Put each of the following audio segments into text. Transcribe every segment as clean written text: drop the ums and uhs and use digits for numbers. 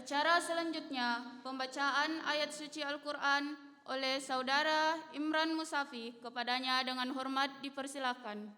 Acara selanjutnya, pembacaan ayat suci Al-Quran oleh Saudara Imran Musafi. Kepadanya dengan hormat dipersilakan.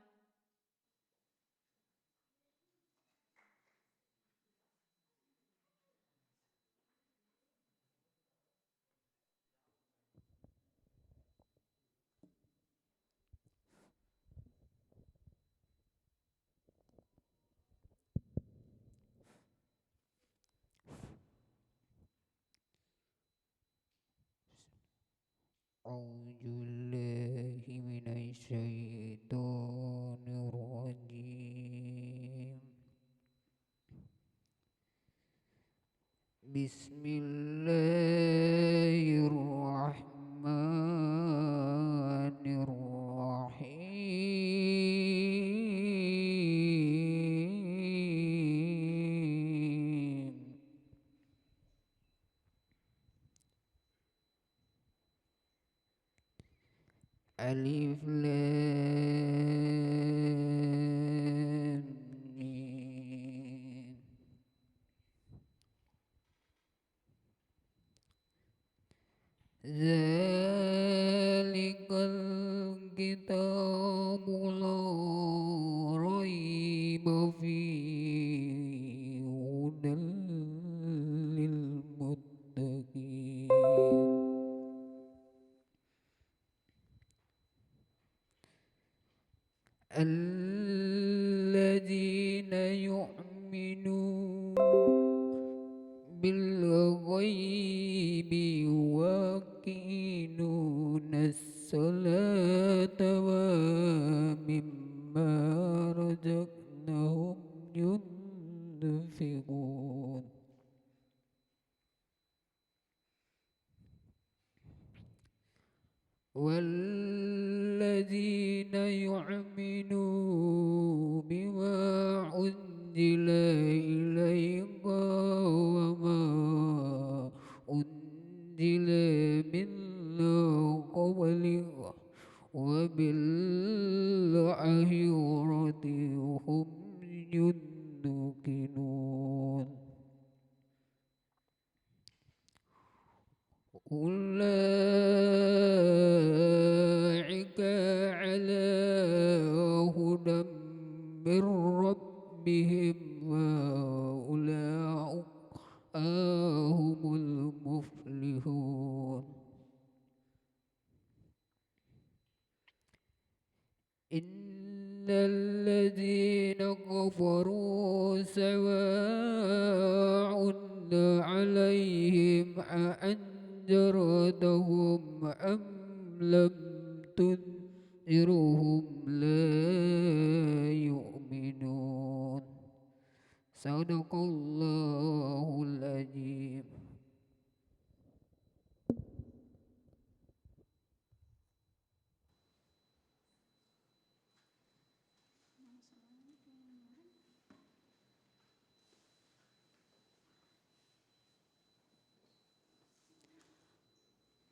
A'udzubillahi minasyaitonirrajim. Bismillahirrahmanirrahim. Alif Lam Mim. Zalikal kitabu la raiba fihi hudal lil muttaqin. الذين يؤمنون بالغيب ويقيمون الصلاة ومما رزقناهم ينفقون. والذين يؤمنون بما أنزل إليك وما أنزل من قبلك وبالآخرة هم يوقنون. أولئك على هدى من ربهم وأولئك هم المفلحون. إن الذين كفروا سواء عليهم أأنذرتهم أم لم تنذرهم لا يؤمنون. صدق الله العظيم.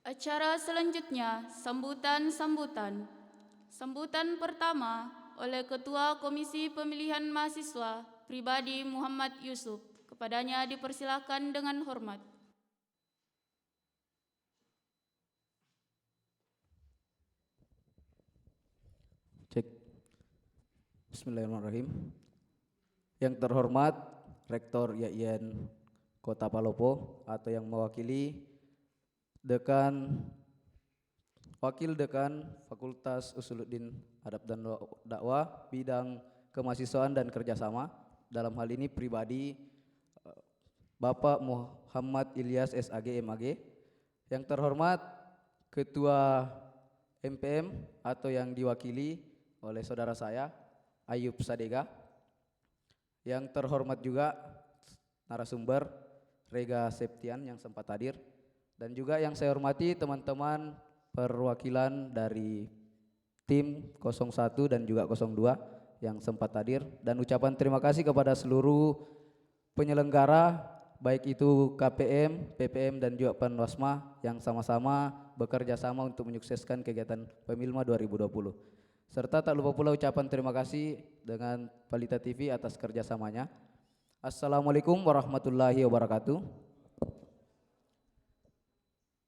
Acara selanjutnya, sambutan-sambutan. Sambutan pertama oleh Ketua Komisi Pemilihan Mahasiswa Pribadi Muhammad Yusuf. Kepadanya dipersilakan dengan hormat. Cek. Bismillahirrahmanirrahim. Yang terhormat Rektor YAIN Kota Palopo atau yang mewakili Wakil Dekan Fakultas Usuluddin Adab dan Dakwah bidang kemahasiswaan dan kerjasama, dalam hal ini pribadi Bapak Muhammad Ilyas SAG MAG. Yang terhormat Ketua MPM atau yang diwakili oleh saudara saya Ayub Sadega. Yang terhormat juga narasumber Rega Septian yang sempat hadir, dan juga yang saya hormati teman-teman perwakilan dari tim 01 dan juga 02 yang sempat hadir, dan ucapan terima kasih kepada seluruh penyelenggara baik itu KPM, PPM dan juga Panwasma yang sama-sama bekerja sama untuk menyukseskan kegiatan Pemilma 2020. Serta tak lupa pula ucapan terima kasih dengan Pelita TV atas kerjasamanya. Assalamualaikum warahmatullahi wabarakatuh.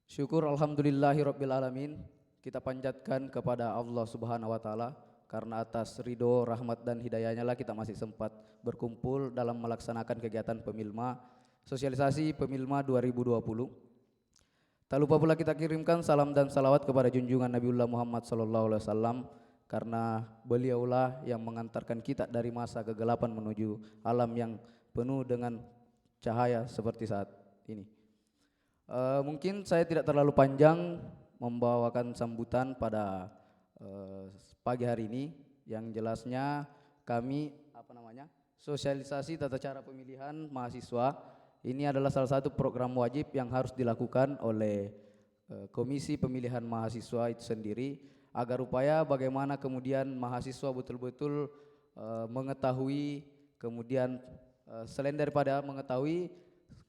Syukur alhamdulillahirabbil alamin. Kita panjatkan kepada Allah Subhanahu wa taala karena atas ridho, rahmat dan hidayahnya lah kita masih sempat berkumpul dalam melaksanakan kegiatan Pemilma sosialisasi Pemilma 2020. Tak lupa pula kita kirimkan salam dan salawat kepada junjungan Nabiullah Muhammad sallallahu alaihi wasallam karena beliaulah yang mengantarkan kita dari masa kegelapan menuju alam yang penuh dengan cahaya seperti saat ini. Mungkin saya tidak terlalu panjang membawakan sambutan pada pagi hari ini. Yang jelasnya kami sosialisasi tata cara pemilihan mahasiswa ini adalah salah satu program wajib yang harus dilakukan oleh Komisi Pemilihan Mahasiswa itu sendiri agar upaya bagaimana kemudian mahasiswa betul-betul mengetahui, kemudian selain daripada mengetahui,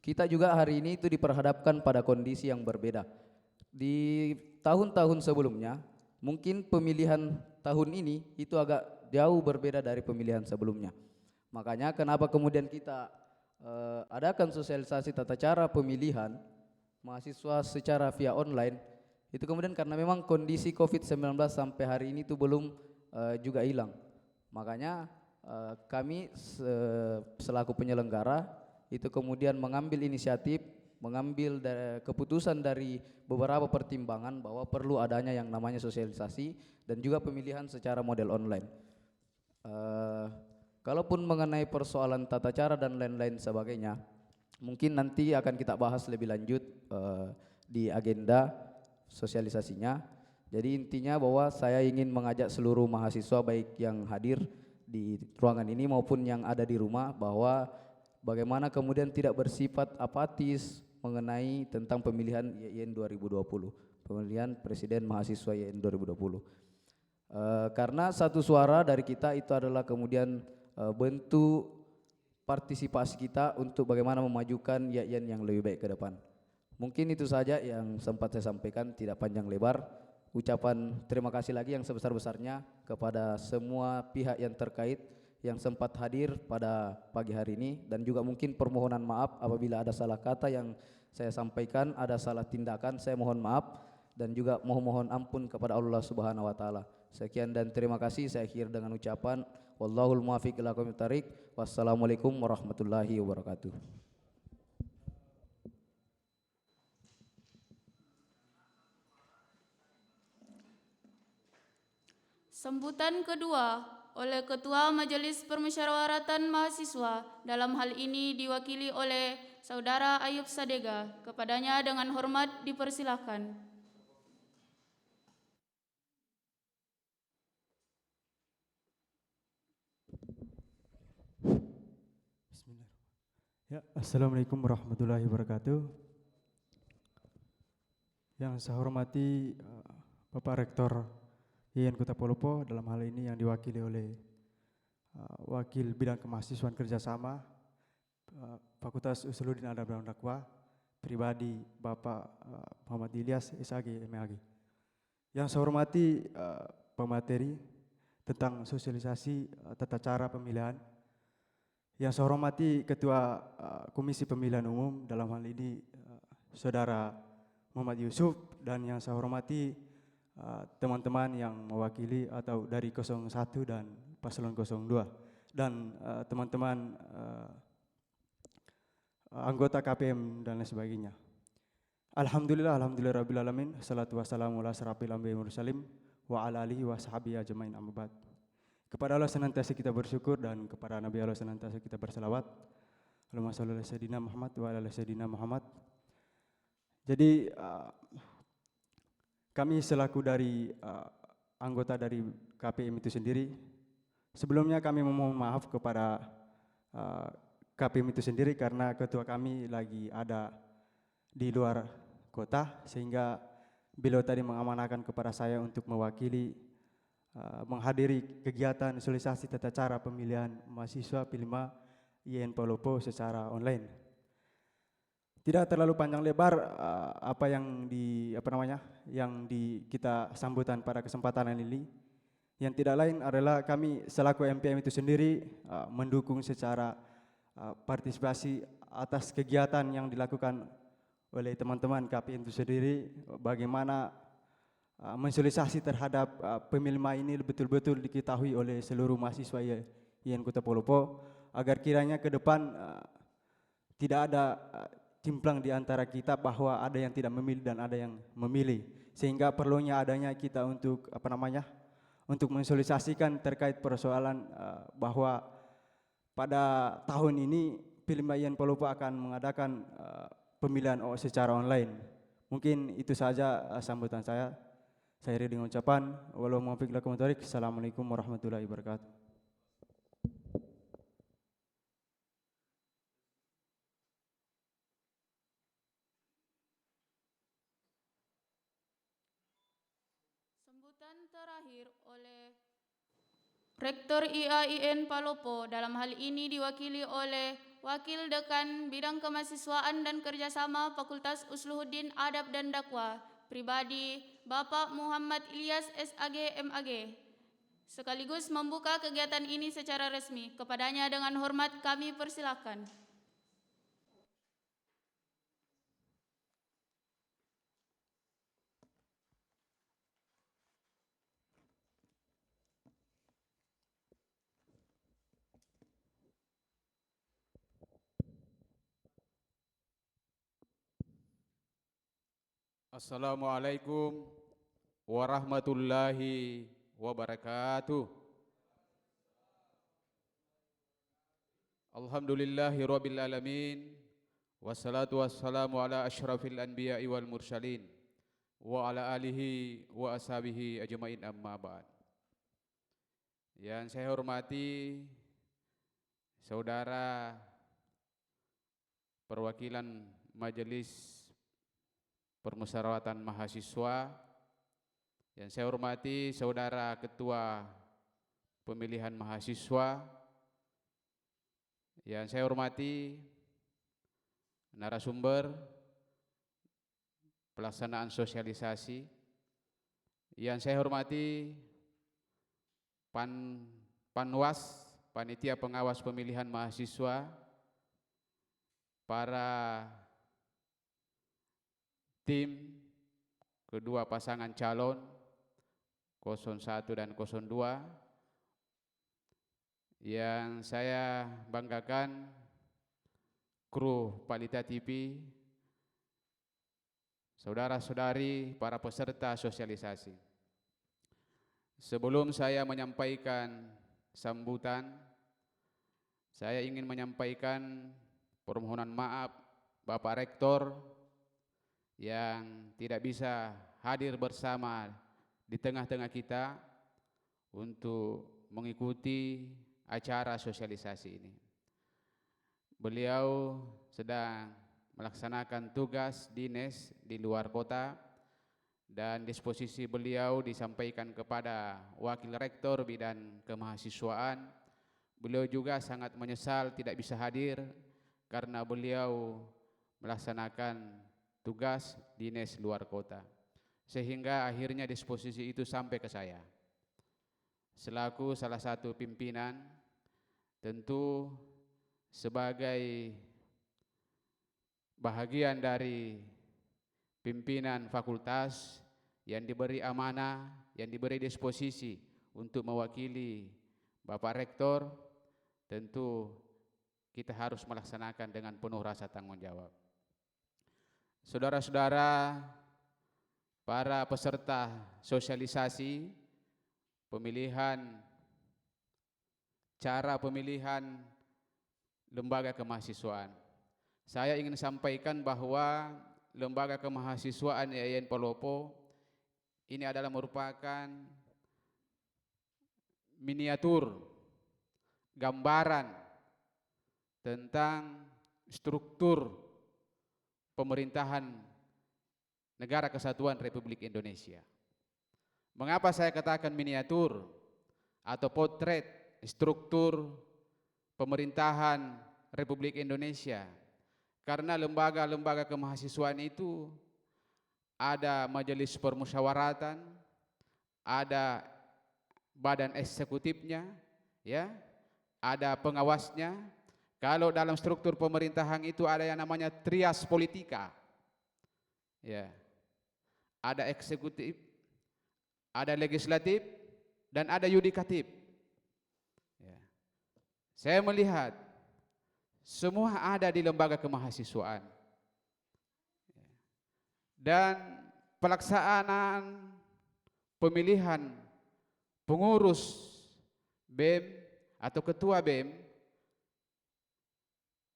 kita juga hari ini itu diperhadapkan pada kondisi yang berbeda. Di tahun-tahun sebelumnya, mungkin pemilihan tahun ini itu agak jauh berbeda dari pemilihan sebelumnya. Makanya kenapa kemudian kita adakan sosialisasi tata cara pemilihan mahasiswa secara via online, itu kemudian karena memang kondisi COVID-19 sampai hari ini itu belum juga hilang. Makanya kami selaku penyelenggara itu kemudian mengambil inisiatif, mengambil keputusan dari beberapa pertimbangan bahwa perlu adanya yang namanya sosialisasi dan juga pemilihan secara model online. Kalaupun mengenai persoalan tata cara dan lain-lain sebagainya, mungkin nanti akan kita bahas lebih lanjut di agenda sosialisasinya. Jadi intinya bahwa saya ingin mengajak seluruh mahasiswa baik yang hadir di ruangan ini maupun yang ada di rumah bahwa bagaimana kemudian tidak bersifat apatis mengenai tentang pemilihan YIN 2020, pemilihan Presiden Mahasiswa YIN 2020. Karena satu suara dari kita itu adalah kemudian bentuk partisipasi kita untuk bagaimana memajukan YIN yang lebih baik ke depan. Mungkin itu saja yang sempat saya sampaikan, tidak panjang lebar. Ucapan terima kasih lagi yang sebesar-besarnya kepada semua pihak yang terkait yang sempat hadir pada pagi hari ini, dan juga mungkin permohonan maaf apabila ada salah kata yang saya sampaikan, ada salah tindakan, saya mohon maaf dan juga mohon ampun kepada Allah Subhanahu wa taala. Sekian dan terima kasih, saya akhir dengan ucapan wallahul muwaffiq ila aqwamit thariq. Wassalamualaikum warahmatullahi wabarakatuh. Sambutan kedua oleh Ketua Majelis Permusyawaratan Mahasiswa, dalam hal ini diwakili oleh Saudara Ayub Sadega. Kepadanya dengan hormat dipersilakan. Bismillahirrahmanirrahim. Ya, Assalamualaikum warahmatullahi wabarakatuh. Yang saya hormati Bapak Rektor YIN Kota Palopo, dalam hal ini yang diwakili oleh Wakil Bidang Kemahasiswaan Kerjasama Fakultas Usuluddin Adab dan Dakwah, pribadi Bapak Muhammad Ilyas SAG MAG. Yang saya hormati pemateri tentang sosialisasi tata cara pemilihan. Yang saya hormati Ketua Komisi Pemilihan Umum, dalam hal ini Saudara Muhammad Yusuf, dan yang saya hormati teman-teman yang mewakili atau dari 01 dan paslon 02, dan teman-teman anggota KPM dan lain sebagainya. Alhamdulillahirabbil alamin, salatu wassalamu ala asyrafil anbiya'i mursalin wa ala alihi wa sahbihi ajmain, amma ba'd. Kepada Allah senantiasa kita bersyukur dan kepada Nabi Allah senantiasa kita berselawat. Allahumma shalli ala sayyidina Muhammad wa ala sayyidina Muhammad. Jadi kami selaku dari anggota dari KPM itu sendiri, sebelumnya kami memohon maaf kepada KPM itu sendiri karena ketua kami lagi ada di luar kota, sehingga beliau tadi mengamanahkan kepada saya untuk mewakili menghadiri kegiatan sosialisasi tata cara pemilihan mahasiswa Pemilma YIN Palopo secara online. Tidak terlalu panjang lebar apa yang kita sambutan pada kesempatan ini, yang tidak lain adalah kami selaku MPM itu sendiri mendukung secara partisipasi atas kegiatan yang dilakukan oleh teman-teman KPN itu sendiri, bagaimana mensosialisasi terhadap pemilih ini betul-betul diketahui oleh seluruh mahasiswa IAIN Kota Polopo, agar kiranya ke depan tidak ada timplang di antara kita bahwa ada yang tidak memilih dan ada yang memilih, sehingga perlunya adanya kita untuk untuk mensosialisasikan terkait persoalan bahwa pada tahun ini IAIN Polopo akan mengadakan pemilihan secara online. Mungkin itu saja sambutan saya. Saya akhiri dengan ucapan walau muwaffiq lakum thoriq. Assalamualaikum warahmatullahi wabarakatuh. Sambutan terakhir oleh Rektor IAIN Palopo, dalam hal ini diwakili oleh Wakil Dekan Bidang Kemahasiswaan dan Kerjasama Fakultas Usluhuddin Adab dan Dakwah, pribadi Bapak Muhammad Ilyas SAG MAG, sekaligus membuka kegiatan ini secara resmi. Kepadanya dengan hormat kami persilakan. Assalamualaikum warahmatullahi wabarakatuh. Alhamdulillahi rabbil alamin. Wassalatu wassalamu ala asyrafil anbiya'i wal mursalin wa ala alihi wa ashabihi ajmain, amma ba'd. Yang saya hormati saudara perwakilan Majelis Permusyawaratan Mahasiswa, yang saya hormati saudara Ketua Pemilihan Mahasiswa, yang saya hormati narasumber pelaksanaan sosialisasi, yang saya hormati Panwas, Panitia Pengawas Pemilihan Mahasiswa, para tim kedua pasangan calon 01 dan 02, yang saya banggakan kru Palita TV, saudara-saudari para peserta sosialisasi. Sebelum saya menyampaikan sambutan, saya ingin menyampaikan permohonan maaf Bapak Rektor yang tidak bisa hadir bersama di tengah-tengah kita untuk mengikuti acara sosialisasi ini. Beliau sedang melaksanakan tugas dinas di luar kota, dan disposisi beliau disampaikan kepada Wakil Rektor Bidang Kemahasiswaan. Beliau juga sangat menyesal tidak bisa hadir karena beliau melaksanakan tugas dinas luar kota, sehingga akhirnya disposisi itu sampai ke saya. Selaku salah satu pimpinan, tentu sebagai bahagian dari pimpinan fakultas yang diberi amanah, yang diberi disposisi untuk mewakili Bapak Rektor, tentu kita harus melaksanakan dengan penuh rasa tanggung jawab. Saudara-saudara, para peserta sosialisasi cara pemilihan lembaga kemahasiswaan. Saya ingin sampaikan bahwa lembaga kemahasiswaan IAIN Palopo ini adalah merupakan miniatur gambaran tentang struktur pemerintahan Negara Kesatuan Republik Indonesia. Mengapa saya katakan miniatur atau potret struktur pemerintahan Republik Indonesia? Karena lembaga-lembaga kemahasiswaan itu ada majelis permusyawaratan, ada badan eksekutifnya, ya, ada pengawasnya. Kalau dalam struktur pemerintahan itu ada yang namanya trias politika, Ya. Ada eksekutif, ada legislatif, dan ada yudikatif. Ya. Saya melihat semua ada di lembaga kemahasiswaan. Dan pelaksanaan pemilihan pengurus BEM atau ketua BEM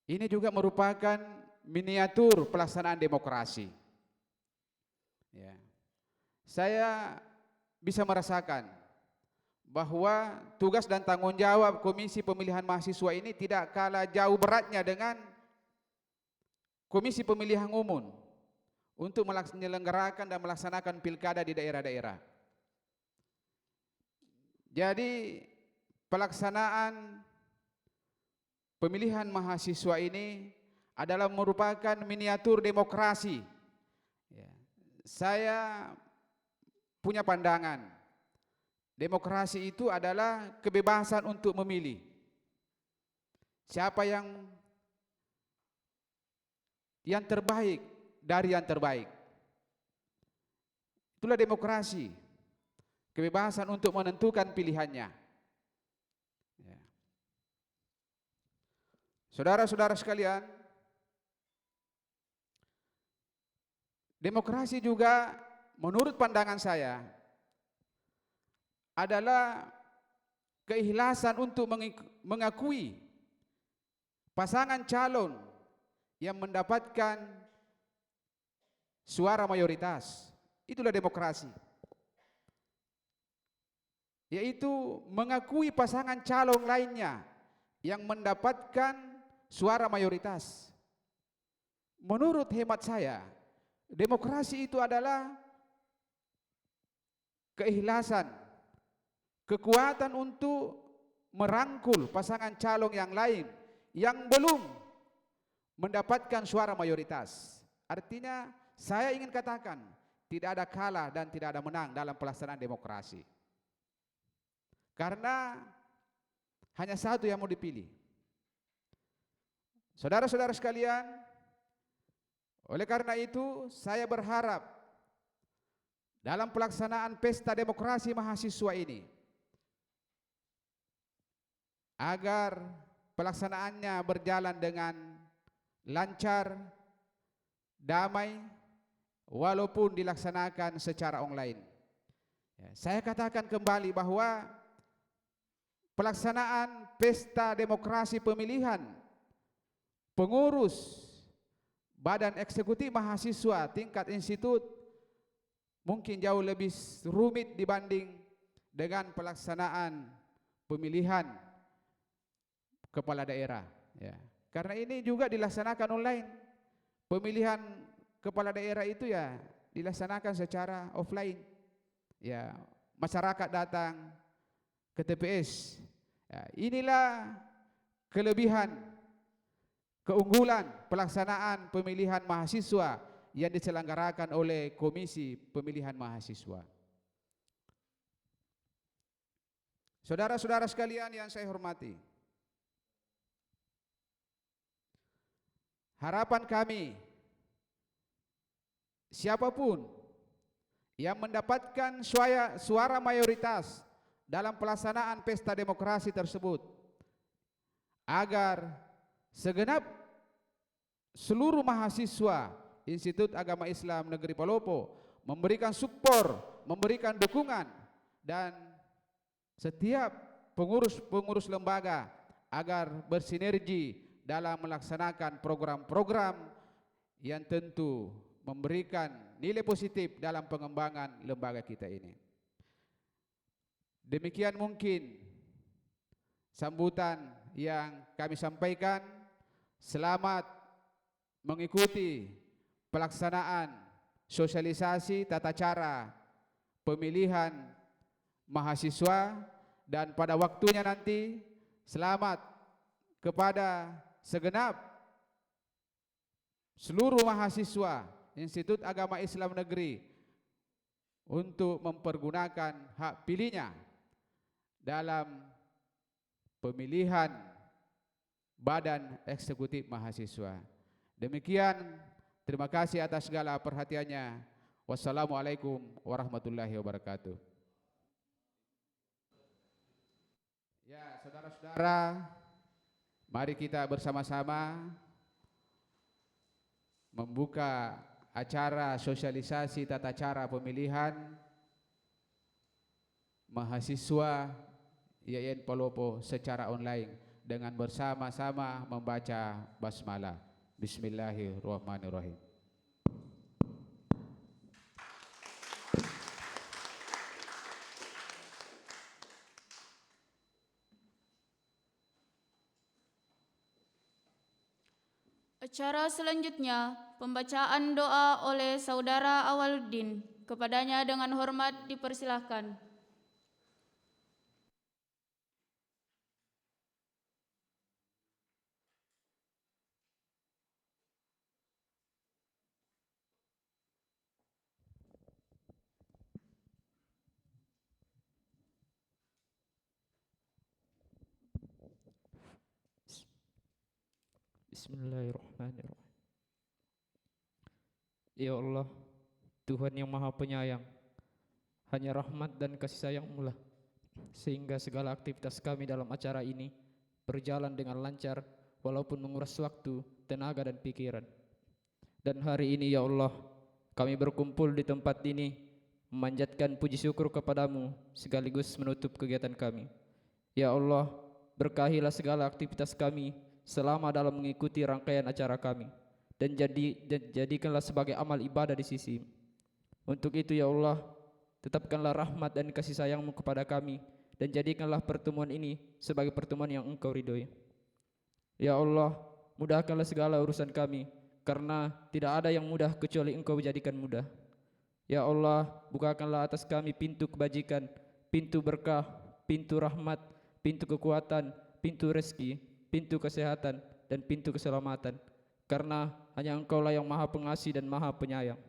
ini juga merupakan miniatur pelaksanaan demokrasi. Ya. Saya bisa merasakan bahwa tugas dan tanggung jawab Komisi Pemilihan Mahasiswa ini tidak kalah jauh beratnya dengan Komisi Pemilihan Umum untuk menyelenggarakan dan melaksanakan pilkada di daerah-daerah. Jadi pelaksanaan pemilihan mahasiswa ini adalah merupakan miniatur demokrasi. Ya. Saya punya pandangan, demokrasi itu adalah kebebasan untuk memilih siapa yang terbaik dari yang terbaik. Itulah demokrasi, kebebasan untuk menentukan pilihannya. Ya. Saudara-saudara sekalian, demokrasi juga menurut pandangan saya adalah keikhlasan untuk mengakui pasangan calon yang mendapatkan suara mayoritas. Itulah demokrasi. Yaitu mengakui pasangan calon lainnya yang mendapatkan suara mayoritas. Menurut hemat saya, demokrasi itu adalah keikhlasan, kekuatan untuk merangkul pasangan calon yang lain yang belum mendapatkan suara mayoritas. Artinya saya ingin katakan tidak ada kalah dan tidak ada menang dalam pelaksanaan demokrasi. Karena hanya satu yang mau dipilih. Saudara-saudara sekalian, oleh karena itu saya berharap dalam pelaksanaan pesta demokrasi mahasiswa ini agar pelaksanaannya berjalan dengan lancar, damai, walaupun dilaksanakan secara online. Ya, saya katakan kembali bahwa pelaksanaan pesta demokrasi pemilihan pengurus Badan Eksekutif Mahasiswa tingkat institut mungkin jauh lebih rumit dibanding dengan pelaksanaan pemilihan kepala daerah. Ya. Karena ini juga dilaksanakan online. Pemilihan kepala daerah itu ya dilaksanakan secara offline. Ya, masyarakat datang ke TPS. Ya, inilah kelebihan, keunggulan pelaksanaan pemilihan mahasiswa yang diselenggarakan oleh Komisi Pemilihan Mahasiswa. Saudara-saudara sekalian yang saya hormati, harapan kami, siapapun yang mendapatkan suara mayoritas dalam pelaksanaan pesta demokrasi tersebut, agar segenap seluruh mahasiswa Institut Agama Islam Negeri Palopo memberikan support, memberikan dukungan, dan setiap pengurus-pengurus lembaga agar bersinergi dalam melaksanakan program-program yang tentu memberikan nilai positif dalam pengembangan lembaga kita ini. Demikian mungkin sambutan yang kami sampaikan. Selamat mengikuti pelaksanaan sosialisasi tata cara pemilihan mahasiswa, dan pada waktunya nanti selamat kepada segenap seluruh mahasiswa Institut Agama Islam Negeri untuk mempergunakan hak pilihnya dalam pemilihan Badan Eksekutif Mahasiswa. Demikian, Terima kasih atas segala perhatiannya. Wassalamualaikum warahmatullahi wabarakatuh. Ya, saudara-saudara, mari kita bersama-sama membuka acara sosialisasi tata cara pemilihan mahasiswa IAIN Palopo secara online dengan bersama-sama membaca basmalah. Bismillahirrahmanirrahim. Acara selanjutnya, pembacaan doa oleh Saudara Awaluddin. Kepadanya dengan hormat dipersilahkan. Bismillahirrahmanirrahim. Ya Allah, Tuhan yang Maha Penyayang, hanya rahmat dan kasih sayang-Mu lah sehingga segala aktivitas kami dalam acara ini berjalan dengan lancar walaupun menguras waktu, tenaga dan pikiran. Dan hari ini ya Allah, kami berkumpul di tempat ini memanjatkan puji syukur kepadamu sekaligus menutup kegiatan kami. Ya Allah, berkahilah segala aktivitas kami selama dalam mengikuti rangkaian acara kami dan jadikanlah sebagai amal ibadah di sisi. Untuk itu ya Allah, tetapkanlah rahmat dan kasih sayang-Mu kepada kami dan jadikanlah pertemuan ini sebagai pertemuan yang Engkau ridhoi. Ya Allah, mudahkanlah segala urusan kami karena tidak ada yang mudah kecuali Engkau jadikan mudah. Ya Allah, bukakanlah atas kami pintu kebajikan, pintu berkah, pintu rahmat, pintu kekuatan, pintu rezeki, pintu kesehatan dan pintu keselamatan. Karena hanya Engkaulah yang Maha Pengasih dan Maha Penyayang.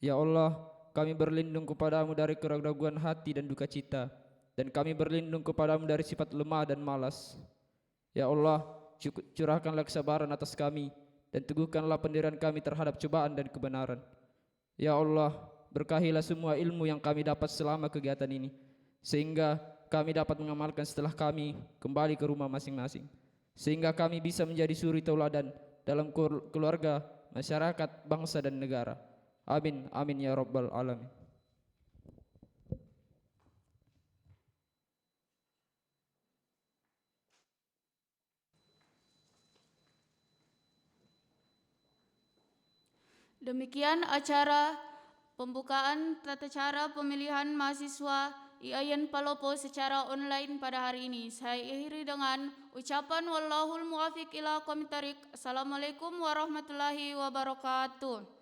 Ya Allah, kami berlindung kepadamu dari keraguan hati dan duka cita, dan kami berlindung kepadamu dari sifat lemah dan malas. Ya Allah, curahkanlah kesabaran atas kami, dan teguhkanlah pendirian kami terhadap cobaan dan kebenaran. Ya Allah, berkahilah semua ilmu yang kami dapat selama kegiatan ini, sehingga kami dapat mengamalkan setelah kami kembali ke rumah masing-masing, sehingga kami bisa menjadi suri tauladan dalam keluarga, masyarakat, bangsa dan negara. Amin, amin ya rabbal alamin. Demikian acara pembukaan tata cara pemilihan mahasiswa IAIN Palopo secara online pada hari ini. Saya akhiri dengan ucapan wallahul muwaffiq ila aqwamit thariq. Assalamualaikum warahmatullahi wabarakatuh.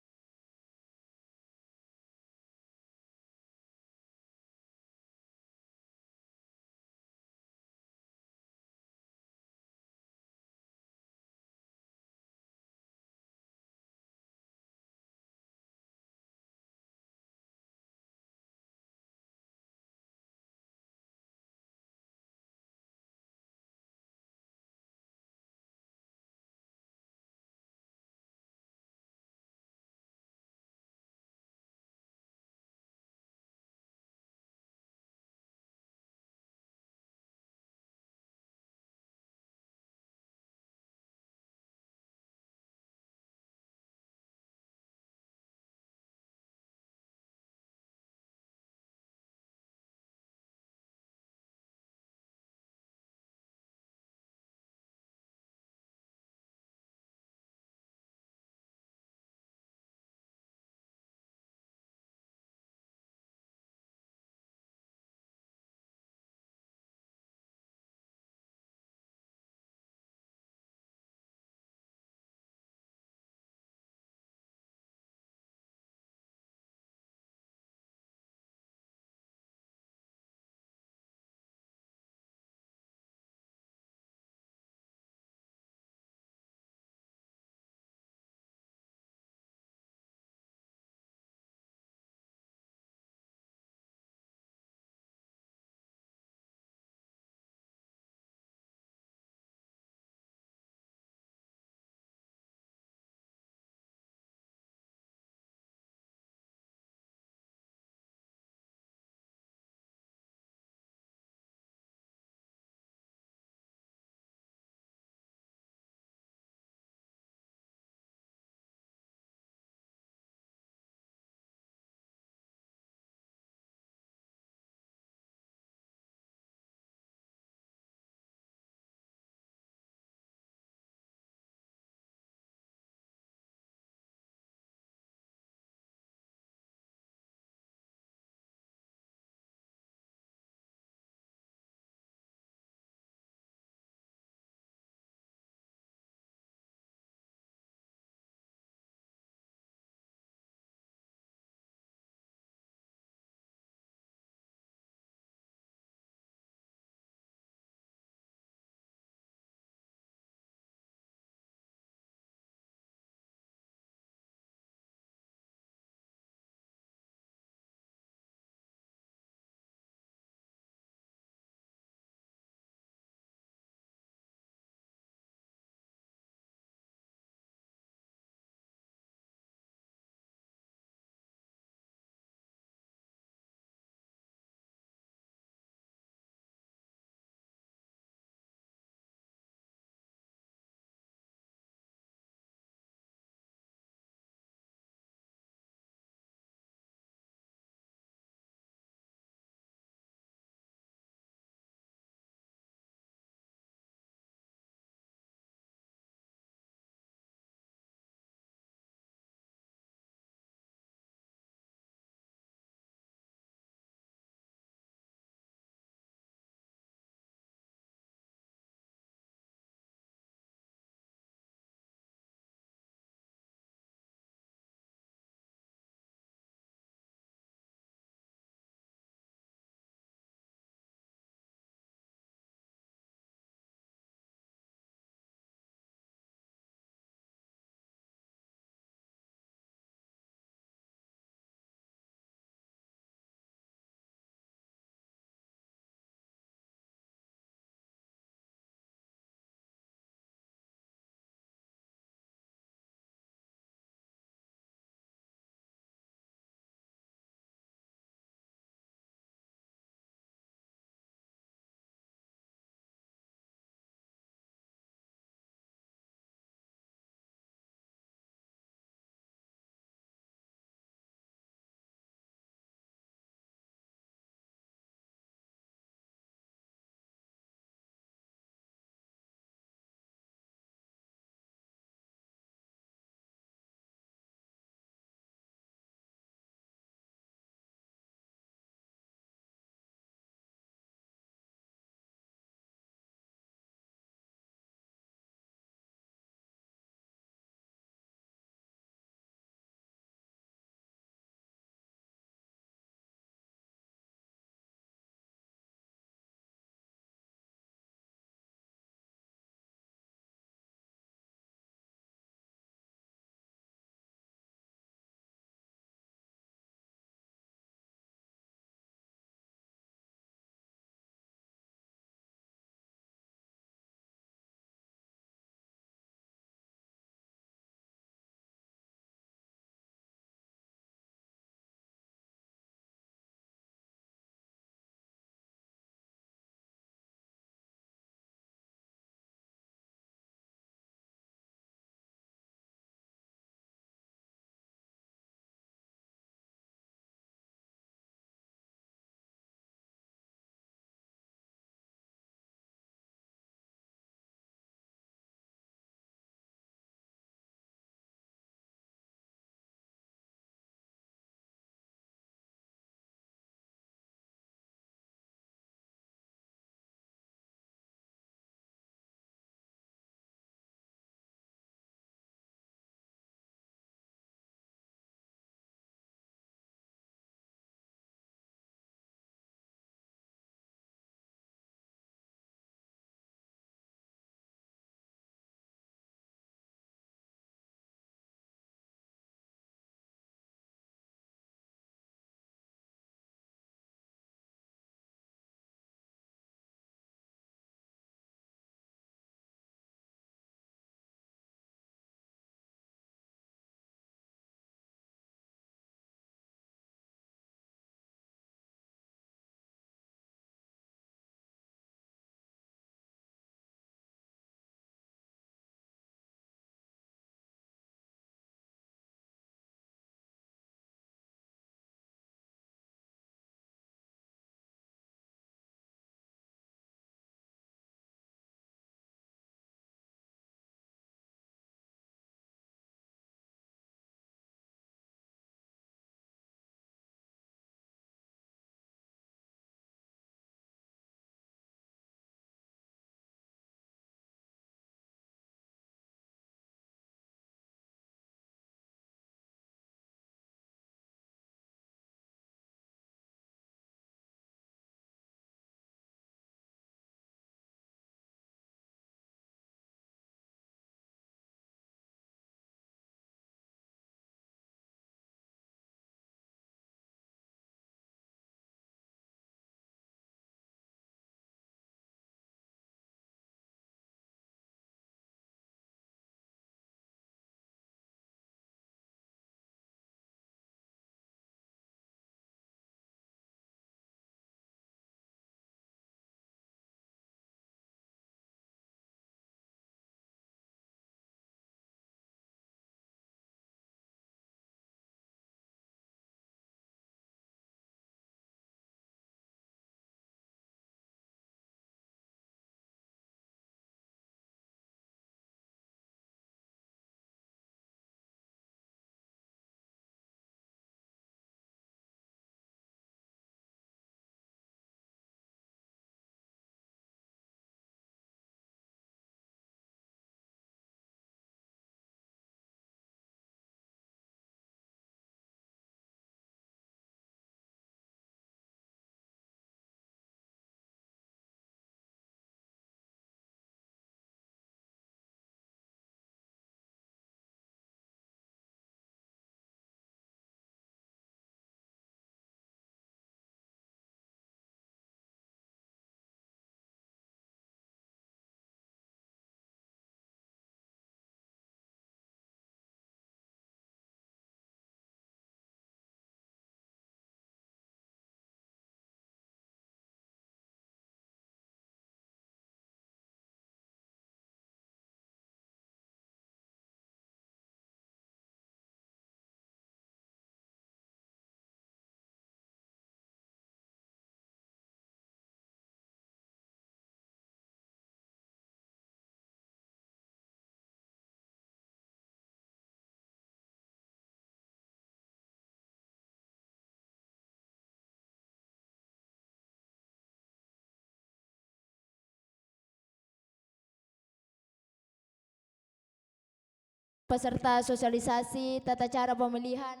peserta sosialisasi tata cara pemilihan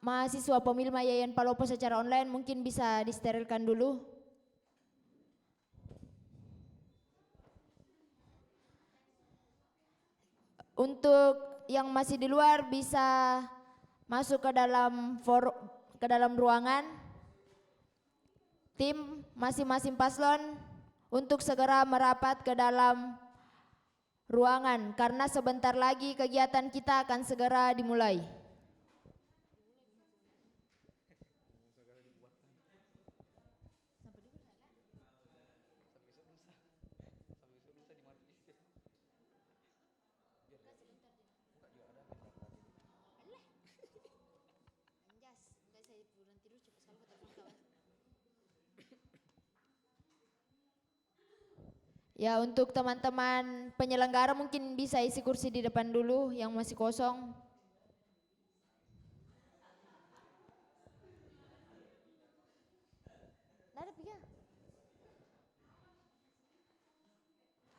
mahasiswa pemilma Yayan Palopo secara online mungkin bisa disterilkan dulu. Untuk yang masih di luar bisa masuk ke dalam ruangan. Tim masing-masing paslon untuk segera merapat ke dalam ruangan karena sebentar lagi kegiatan kita akan segera dimulai. Ya, untuk teman-teman penyelenggara mungkin bisa isi kursi di depan dulu yang masih kosong.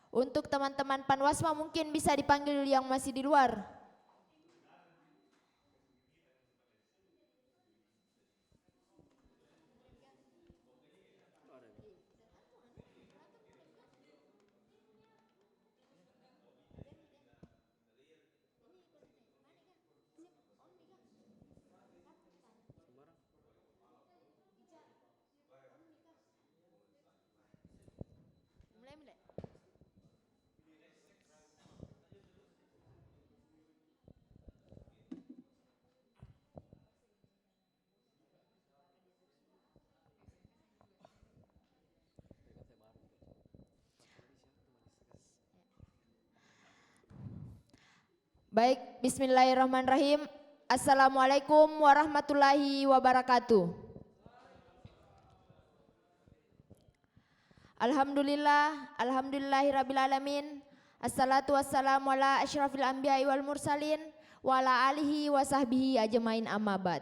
Untuk teman-teman Panwasma mungkin bisa dipanggil yang masih di luar. Baik, bismillahirrahmanirrahim. Assalamualaikum warahmatullahi wabarakatuh. Alhamdulillahirrabbilalamin. Assalatu wassalamu ala asyrafil anbiya'i wal mursalin wa ala alihi wa sahbihi ajmain amma ba'd.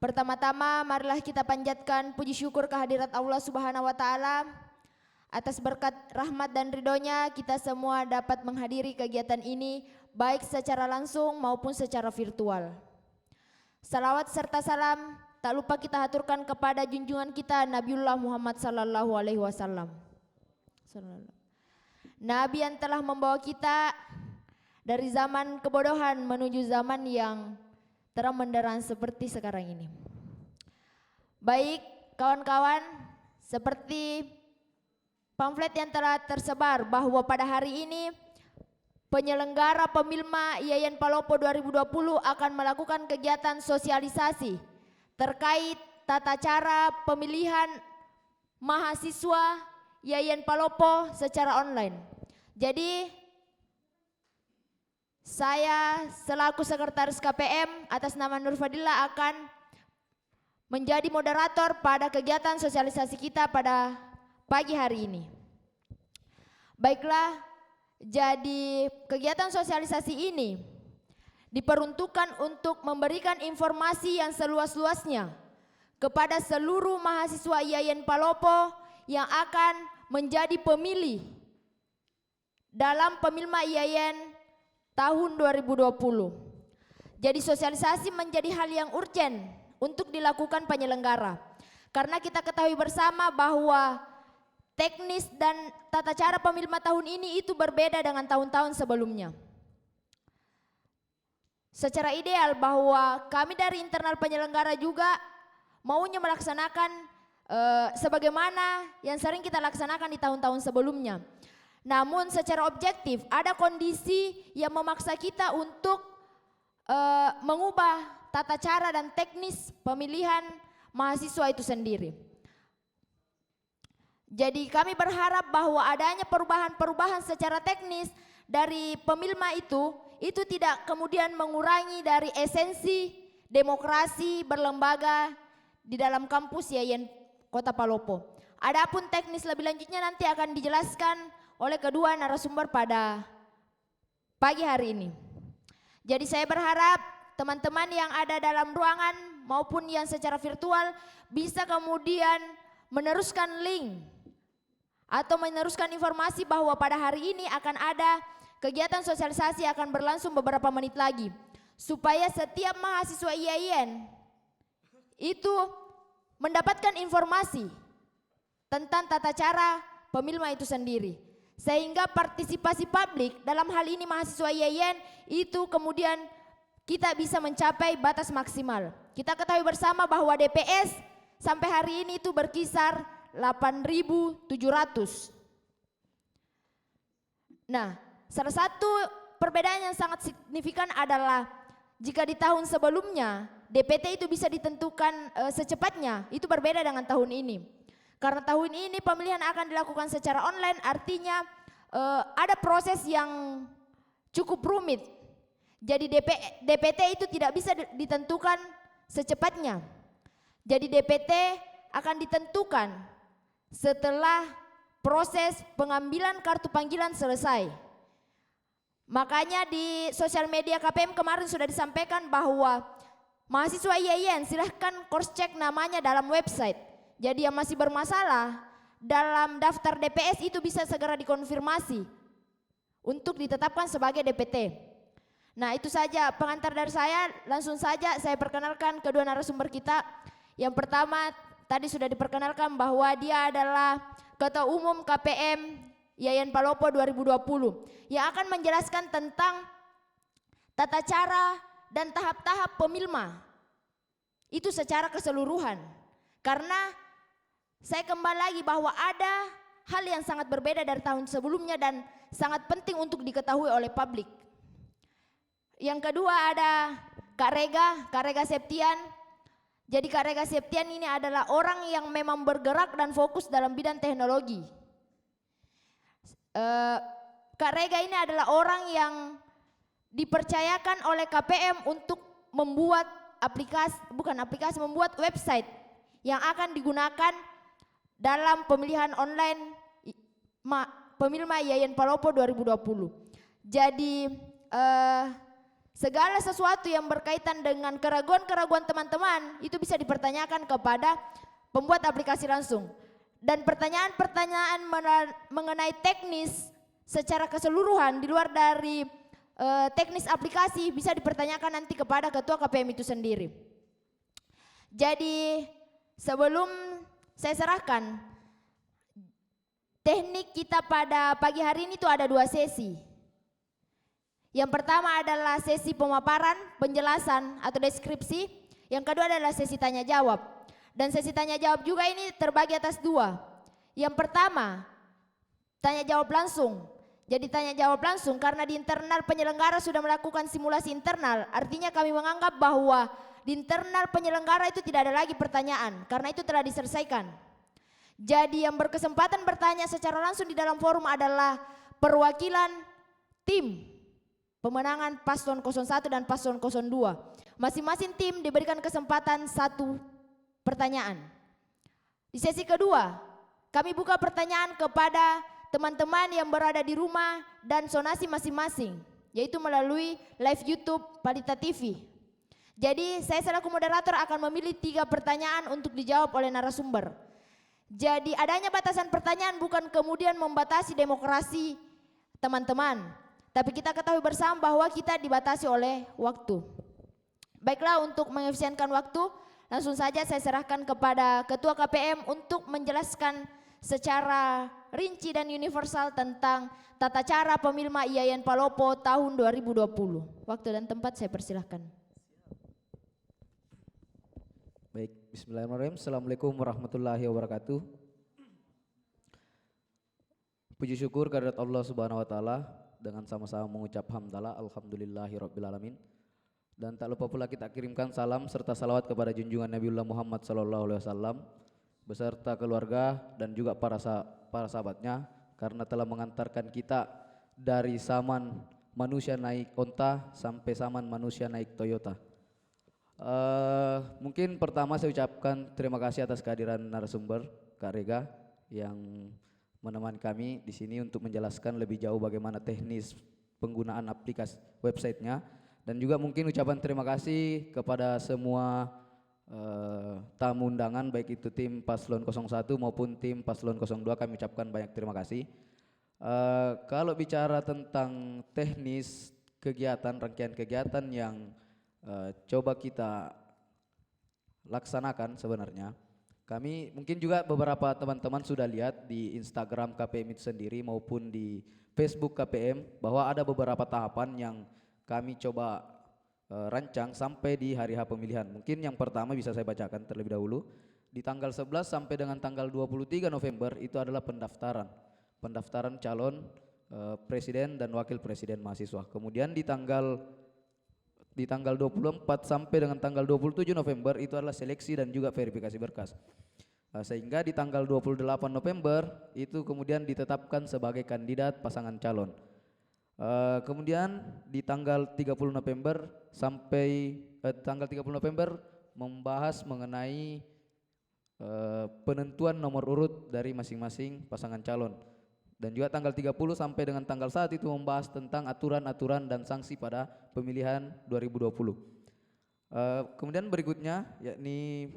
Pertama-tama marilah kita panjatkan puji syukur kehadirat Allah Subhanahu wa taala. Atas berkat rahmat dan ridhonya kita semua dapat menghadiri kegiatan ini baik secara langsung maupun secara virtual. Salawat serta salam tak lupa kita haturkan kepada junjungan kita Nabiullah Muhammad sallallahu alaihi wasallam. Nabi yang telah membawa kita dari zaman kebodohan menuju zaman yang terang benderang seperti sekarang ini. Baik kawan-kawan, seperti pamflet yang telah tersebar bahwa pada hari ini penyelenggara Pemilma Yayan Palopo 2020 akan melakukan kegiatan sosialisasi terkait tata cara pemilihan mahasiswa Yayan Palopo secara online. Jadi saya selaku sekretaris KPM atas nama Nur Fadila akan menjadi moderator pada kegiatan sosialisasi kita pada pagi hari ini. Baiklah, jadi kegiatan sosialisasi ini diperuntukkan untuk memberikan informasi yang seluas-luasnya kepada seluruh mahasiswa Yayan Palopo yang akan menjadi pemilih dalam Pemilma Yayan tahun 2020. Jadi sosialisasi menjadi hal yang urgen untuk dilakukan penyelenggara. Karena kita ketahui bersama bahwa teknis dan tata cara pemilma tahun ini itu berbeda dengan tahun-tahun sebelumnya. Secara ideal bahwa kami dari internal penyelenggara juga maunya melaksanakan sebagaimana yang sering kita laksanakan di tahun-tahun sebelumnya. Namun secara objektif ada kondisi yang memaksa kita untuk mengubah tata cara dan teknis pemilihan mahasiswa itu sendiri. Jadi kami berharap bahwa adanya perubahan-perubahan secara teknis dari Pemilma itu tidak kemudian mengurangi dari esensi demokrasi berlembaga di dalam kampus Yayan Kota Palopo. Adapun teknis lebih lanjutnya nanti akan dijelaskan oleh kedua narasumber pada pagi hari ini. Jadi saya berharap teman-teman yang ada dalam ruangan maupun yang secara virtual bisa kemudian meneruskan link atau meneruskan informasi bahwa pada hari ini akan ada kegiatan sosialisasi akan berlangsung beberapa menit lagi, supaya setiap mahasiswa IAIN itu mendapatkan informasi tentang tata cara pemilma itu sendiri, sehingga partisipasi publik dalam hal ini mahasiswa IAIN itu kemudian kita bisa mencapai batas maksimal. Kita ketahui bersama bahwa DPS sampai hari ini itu berkisar 8.700. Nah, salah satu perbedaan yang sangat signifikan adalah jika di tahun sebelumnya DPT itu bisa ditentukan secepatnya, itu berbeda dengan tahun ini. Karena tahun ini pemilihan akan dilakukan secara online, artinya ada proses yang cukup rumit. Jadi DPT itu tidak bisa ditentukan secepatnya. Jadi DPT akan ditentukan setelah proses pengambilan kartu panggilan selesai. Makanya di sosial media KPM kemarin sudah disampaikan bahwa mahasiswa IAIN silahkan cross check namanya dalam website. Jadi yang masih bermasalah dalam daftar DPS itu bisa segera dikonfirmasi untuk ditetapkan sebagai DPT. Nah, itu saja pengantar dari saya. Langsung saja saya perkenalkan kedua narasumber kita. Yang pertama tadi sudah diperkenalkan bahwa dia adalah Ketua Umum KPM IAIN Palopo 2020 yang akan menjelaskan tentang tata cara dan tahap-tahap pemilma itu secara keseluruhan. Karena saya kembali lagi bahwa ada hal yang sangat berbeda dari tahun sebelumnya dan sangat penting untuk diketahui oleh publik. Yang kedua ada Kak Rega Septian. Jadi Kak Rega Septian ini adalah orang yang memang bergerak dan fokus dalam bidang teknologi. Kak Rega ini adalah orang yang dipercayakan oleh KPM untuk membuat membuat website yang akan digunakan dalam pemilihan online pemilma IAIN Palopo 2020. Jadi segala sesuatu yang berkaitan dengan keraguan-keraguan teman-teman itu bisa dipertanyakan kepada pembuat aplikasi langsung. Dan pertanyaan-pertanyaan mengenai teknis secara keseluruhan di luar dari teknis aplikasi bisa dipertanyakan nanti kepada ketua KPM itu sendiri. Jadi sebelum saya serahkan, teknik kita pada pagi hari ini itu ada 2 sesi. Yang pertama adalah sesi pemaparan, penjelasan atau deskripsi. Yang kedua adalah sesi tanya jawab. Dan sesi tanya jawab juga ini terbagi atas 2. Yang pertama, tanya jawab langsung. Jadi tanya jawab langsung karena di internal penyelenggara sudah melakukan simulasi internal. Artinya kami menganggap bahwa di internal penyelenggara itu tidak ada lagi pertanyaan karena itu telah diselesaikan. Jadi yang berkesempatan bertanya secara langsung di dalam forum adalah perwakilan tim pemenangan paslon 01 dan paslon 02. Masing-masing tim diberikan kesempatan 1 pertanyaan. Di sesi kedua, kami buka pertanyaan kepada teman-teman yang berada di rumah dan zonasi masing-masing, yaitu melalui live YouTube Palita TV. Jadi saya selaku moderator akan memilih 3 pertanyaan untuk dijawab oleh narasumber. Jadi adanya batasan pertanyaan bukan kemudian membatasi demokrasi teman-teman, tapi kita ketahui bersama bahwa kita dibatasi oleh waktu. Baiklah, untuk mengefisienkan waktu, langsung saja saya serahkan kepada Ketua KPM untuk menjelaskan secara rinci dan universal tentang tata cara pemilma IAIN Palopo tahun 2020. Waktu dan tempat saya persilahkan. Baik, bismillahirrahmanirrahim. Assalamualaikum warahmatullahi wabarakatuh. Puji syukur kehadirat Allah Subhanahu wa taala, dengan sama-sama mengucap hamdalah alhamdulillahirabbil alamin. Dan tak lupa pula kita kirimkan salam serta salawat kepada junjungan Nabiullah Muhammad sallallahu alaihi wasallam beserta keluarga dan juga para sahabatnya, karena telah mengantarkan kita dari zaman manusia naik onta sampai zaman manusia naik Toyota. Mungkin pertama saya ucapkan terima kasih atas kehadiran narasumber Kak Rega yang menemani kami di sini untuk menjelaskan lebih jauh bagaimana teknis penggunaan aplikasi websitenya, dan juga mungkin ucapan terima kasih kepada semua tamu undangan baik itu tim paslon 01 maupun tim paslon 02. Kami ucapkan banyak terima kasih. Kalau bicara tentang teknis kegiatan, rangkaian kegiatan yang coba kita laksanakan sebenarnya, kami mungkin juga beberapa teman-teman sudah lihat di Instagram KPM itu sendiri maupun di Facebook KPM bahwa ada beberapa tahapan yang kami coba rancang sampai di hari H pemilihan. Mungkin yang pertama bisa saya bacakan terlebih dahulu. Di tanggal 11 sampai dengan tanggal 23 November itu adalah pendaftaran calon presiden dan wakil presiden mahasiswa. Kemudian di tanggal 24 sampai dengan tanggal 27 November itu adalah seleksi dan juga verifikasi berkas. Sehingga di tanggal 28 November itu kemudian ditetapkan sebagai kandidat pasangan calon. Kemudian di tanggal 30 November sampai tanggal 30 November membahas mengenai penentuan nomor urut dari masing-masing pasangan calon. Dan juga tanggal 30 sampai dengan tanggal 1 itu membahas tentang aturan-aturan dan sanksi pada pemilihan 2020. Kemudian berikutnya yakni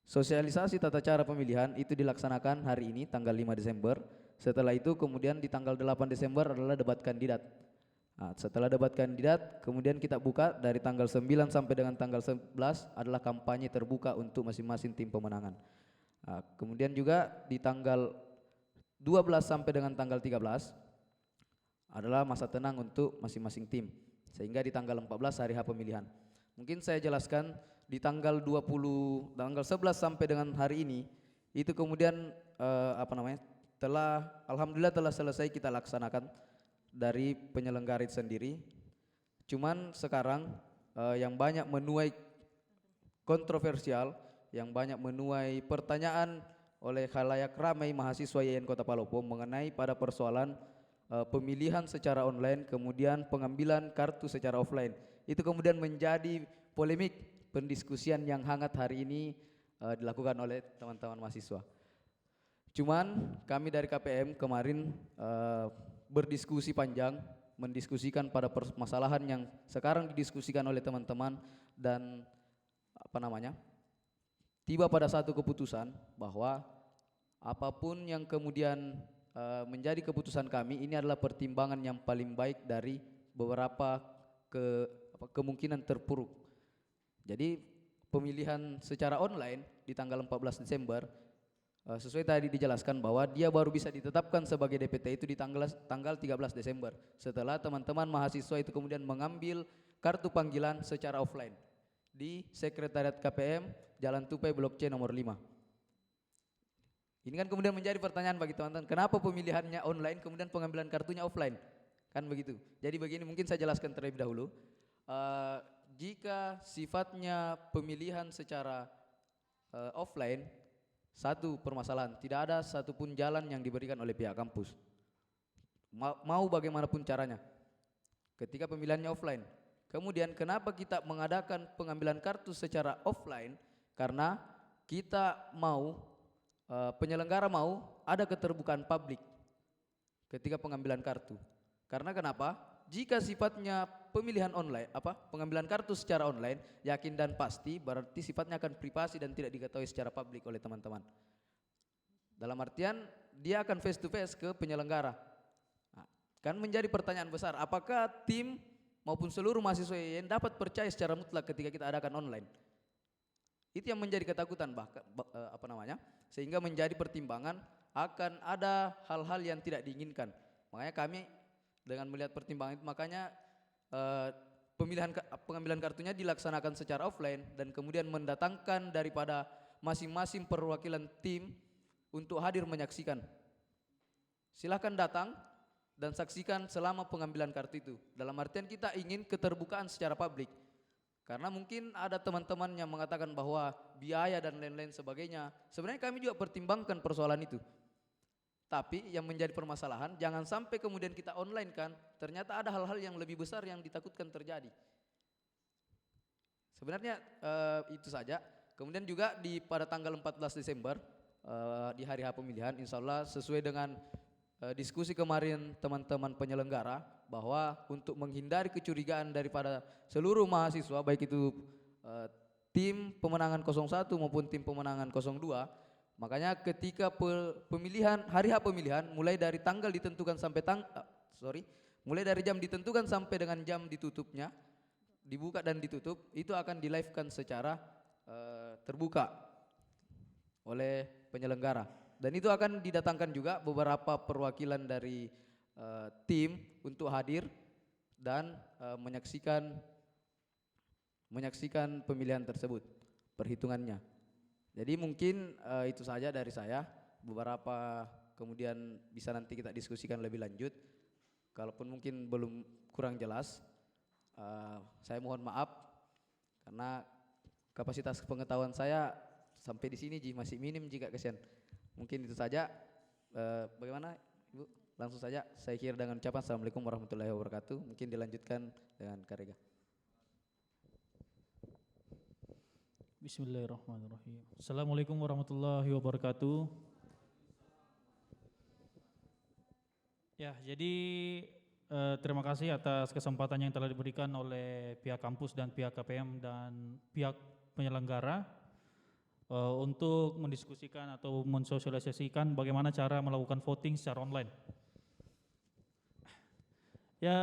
sosialisasi tata cara pemilihan itu dilaksanakan hari ini tanggal 5 Desember. Setelah itu kemudian di tanggal 8 Desember adalah debat kandidat. Nah, setelah debat kandidat kemudian kita buka dari tanggal 9 sampai dengan tanggal 11 adalah kampanye terbuka untuk masing-masing tim pemenangan. Nah, kemudian juga di tanggal 12 sampai dengan tanggal 13 adalah masa tenang untuk masing-masing tim. Sehingga di tanggal 14 hari H pemilihan. Mungkin saya jelaskan di tanggal 11 sampai dengan hari ini itu kemudian alhamdulillah telah selesai kita laksanakan dari penyelenggara itu sendiri. Cuman sekarang yang banyak menuai kontroversial, yang banyak menuai pertanyaan oleh khalayak ramai mahasiswa YN Kota Palopo mengenai pada persoalan pemilihan secara online kemudian pengambilan kartu secara offline. Itu kemudian menjadi polemik pendiskusian yang hangat hari ini dilakukan oleh teman-teman mahasiswa. Cuman kami dari KPM kemarin berdiskusi panjang, mendiskusikan pada permasalahan yang sekarang didiskusikan oleh teman-teman dan tiba pada satu keputusan bahwa apapun yang kemudian menjadi keputusan kami ini adalah pertimbangan yang paling baik dari beberapa kemungkinan terpuruk. Jadi pemilihan secara online di tanggal 14 Desember sesuai tadi dijelaskan bahwa dia baru bisa ditetapkan sebagai DPT itu di tanggal 13 Desember setelah teman-teman mahasiswa itu kemudian mengambil kartu panggilan secara offline di Sekretariat KPM Jalan Tupai Blok C nomor 5. Ini kan kemudian menjadi pertanyaan bagi teman-teman, kenapa pemilihannya online kemudian pengambilan kartunya offline? Kan begitu. Jadi begini, mungkin saya jelaskan terlebih dahulu. Jika sifatnya pemilihan secara offline, satu permasalahan, tidak ada satupun jalan yang diberikan oleh pihak kampus. Mau bagaimanapun caranya, ketika pemilihannya offline. Kemudian kenapa kita mengadakan pengambilan kartu secara offline? Karena kita mau, penyelenggara mau ada keterbukaan publik ketika pengambilan kartu. Karena kenapa? Jika sifatnya pemilihan online, pengambilan kartu secara online, yakin dan pasti berarti sifatnya akan privasi dan tidak diketahui secara publik oleh teman-teman. Dalam artian dia akan face to face ke penyelenggara. Nah, kan menjadi pertanyaan besar, apakah tim maupun seluruh mahasiswa yang dapat percaya secara mutlak ketika kita adakan online? Itu yang menjadi ketakutan sehingga menjadi pertimbangan akan ada hal-hal yang tidak diinginkan. Makanya kami dengan melihat pertimbangan itu, makanya pengambilan kartunya dilaksanakan secara offline dan kemudian mendatangkan daripada masing-masing perwakilan tim untuk hadir menyaksikan. Silahkan datang dan saksikan selama pengambilan kartu itu. Dalam artian kita ingin keterbukaan secara publik. Karena mungkin ada teman-teman yang mengatakan bahwa biaya dan lain-lain sebagainya. Sebenarnya kami juga pertimbangkan persoalan itu. Tapi yang menjadi permasalahan, jangan sampai kemudian kita online kan, ternyata ada hal-hal yang lebih besar yang ditakutkan terjadi. Sebenarnya itu saja. Kemudian juga pada tanggal 14 Desember, di hari H pemilihan, insya Allah sesuai dengan diskusi kemarin teman-teman penyelenggara, bahwa untuk menghindari kecurigaan daripada seluruh mahasiswa, baik itu tim pemenangan 01 maupun tim pemenangan 02, Makanya ketika pemilihan hari H pemilihan mulai dari tanggal ditentukan sampai mulai dari jam ditentukan sampai dengan jam ditutupnya, dibuka dan ditutup, itu akan di-live-kan secara terbuka oleh penyelenggara. Dan itu akan didatangkan juga beberapa perwakilan dari tim untuk hadir dan menyaksikan pemilihan tersebut, perhitungannya. Jadi mungkin itu saja dari saya. Beberapa kemudian bisa nanti kita diskusikan lebih lanjut. Kalaupun mungkin belum kurang jelas, saya mohon maaf karena kapasitas pengetahuan saya sampai di sini masih minim jika kesian. Mungkin itu saja. Bagaimana Ibu? Langsung saja saya kira dengan ucapan Assalamualaikum warahmatullahi wabarakatuh. Mungkin dilanjutkan dengan Karega. Bismillahirrahmanirrahim. Assalamualaikum warahmatullahi wabarakatuh. Ya, jadi terima kasih atas kesempatan yang telah diberikan oleh pihak kampus dan pihak KPM dan pihak penyelenggara untuk mendiskusikan atau mensosialisasikan bagaimana cara melakukan voting secara online. Ya,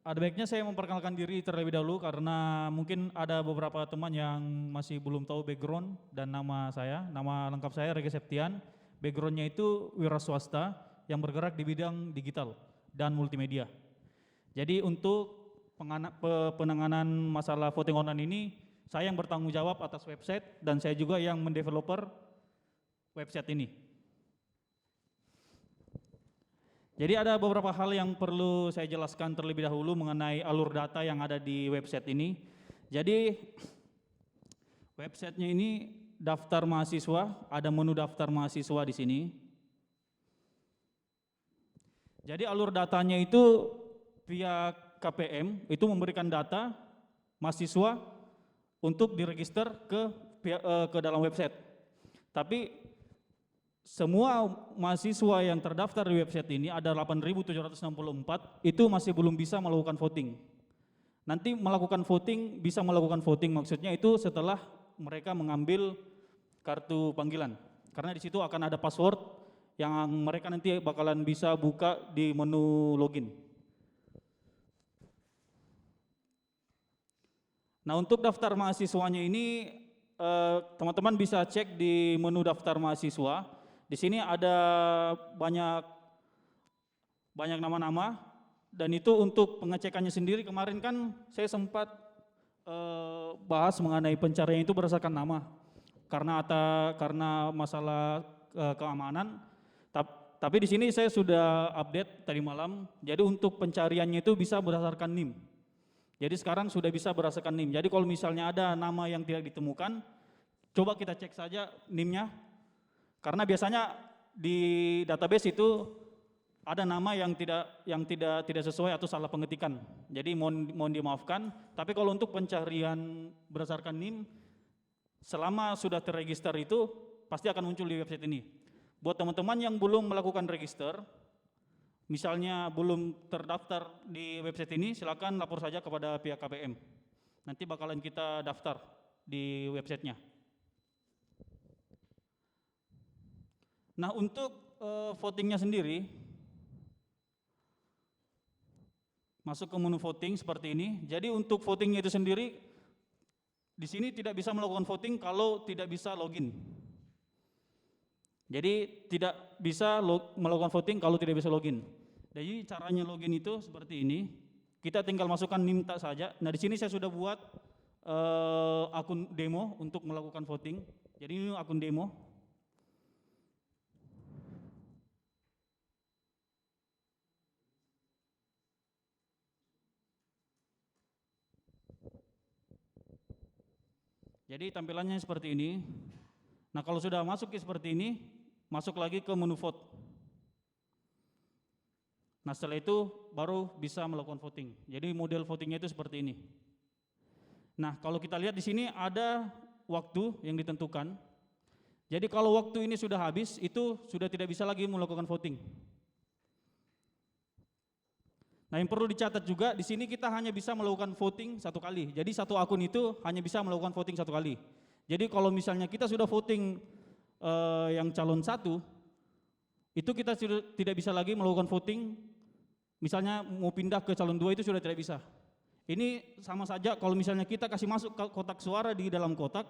ada baiknya saya memperkenalkan diri terlebih dahulu karena mungkin ada beberapa teman yang masih belum tahu background dan nama saya. Nama lengkap saya Rege Septian. Backgroundnya itu wira swasta yang bergerak di bidang digital dan multimedia. Jadi untuk penanganan masalah voting online ini, saya yang bertanggung jawab atas website dan saya juga yang mendeveloper website ini. Jadi ada beberapa hal yang perlu saya jelaskan terlebih dahulu mengenai alur data yang ada di website ini. Jadi websitenya ini daftar mahasiswa, ada menu daftar mahasiswa di sini. Jadi alur datanya itu pihak KPM itu memberikan data mahasiswa untuk diregister ke dalam website. Tapi semua mahasiswa yang terdaftar di website ini ada 8.764 itu masih belum bisa melakukan voting. Nanti bisa melakukan voting maksudnya itu setelah mereka mengambil kartu panggilan. Karena di situ akan ada password yang mereka nanti bakalan bisa buka di menu login. Nah, untuk daftar mahasiswanya ini teman-teman bisa cek di menu daftar mahasiswa. Di sini ada banyak nama-nama dan itu untuk pengecekannya sendiri. Kemarin kan saya sempat bahas mengenai pencarian itu berdasarkan nama karena masalah keamanan. Tapi di sini saya sudah update tadi malam. Jadi untuk pencariannya itu bisa berdasarkan NIM. Jadi sekarang sudah bisa berdasarkan NIM. Jadi kalau misalnya ada nama yang tidak ditemukan, coba kita cek saja NIM-nya. Karena biasanya di database itu ada nama yang tidak sesuai atau salah pengetikan. Jadi mohon dimaafkan. Tapi kalau untuk pencarian berdasarkan NIM, selama sudah terregister itu pasti akan muncul di website ini. Buat teman-teman yang belum melakukan register, misalnya belum terdaftar di website ini, silakan lapor saja kepada pihak KPM. Nanti bakalan kita daftar di websitenya. Nah, untuk votingnya sendiri, masuk ke menu voting seperti ini. Jadi untuk votingnya itu sendiri, di sini tidak bisa melakukan voting kalau tidak bisa login. Jadi tidak bisa melakukan voting kalau tidak bisa login. Jadi caranya login itu seperti ini. Kita tinggal masukkan NIM saja. Nah, di sini saya sudah buat akun demo untuk melakukan voting. Jadi ini akun demo. Jadi tampilannya seperti ini. Nah, kalau sudah masuk seperti ini, masuk lagi ke menu vote. Nah, setelah itu baru bisa melakukan voting. Jadi model votingnya itu seperti ini. Nah, kalau kita lihat di sini ada waktu yang ditentukan. Jadi kalau waktu ini sudah habis, itu sudah tidak bisa lagi melakukan voting. Nah, yang perlu dicatat juga, di sini kita hanya bisa melakukan voting satu kali. Jadi satu akun itu hanya bisa melakukan voting satu kali. Jadi kalau misalnya kita sudah voting yang calon 1 itu kita sudah tidak bisa lagi melakukan voting. Misalnya mau pindah ke calon 2 itu sudah tidak bisa. Ini sama saja kalau misalnya kita kasih masuk ke kotak suara di dalam kotak,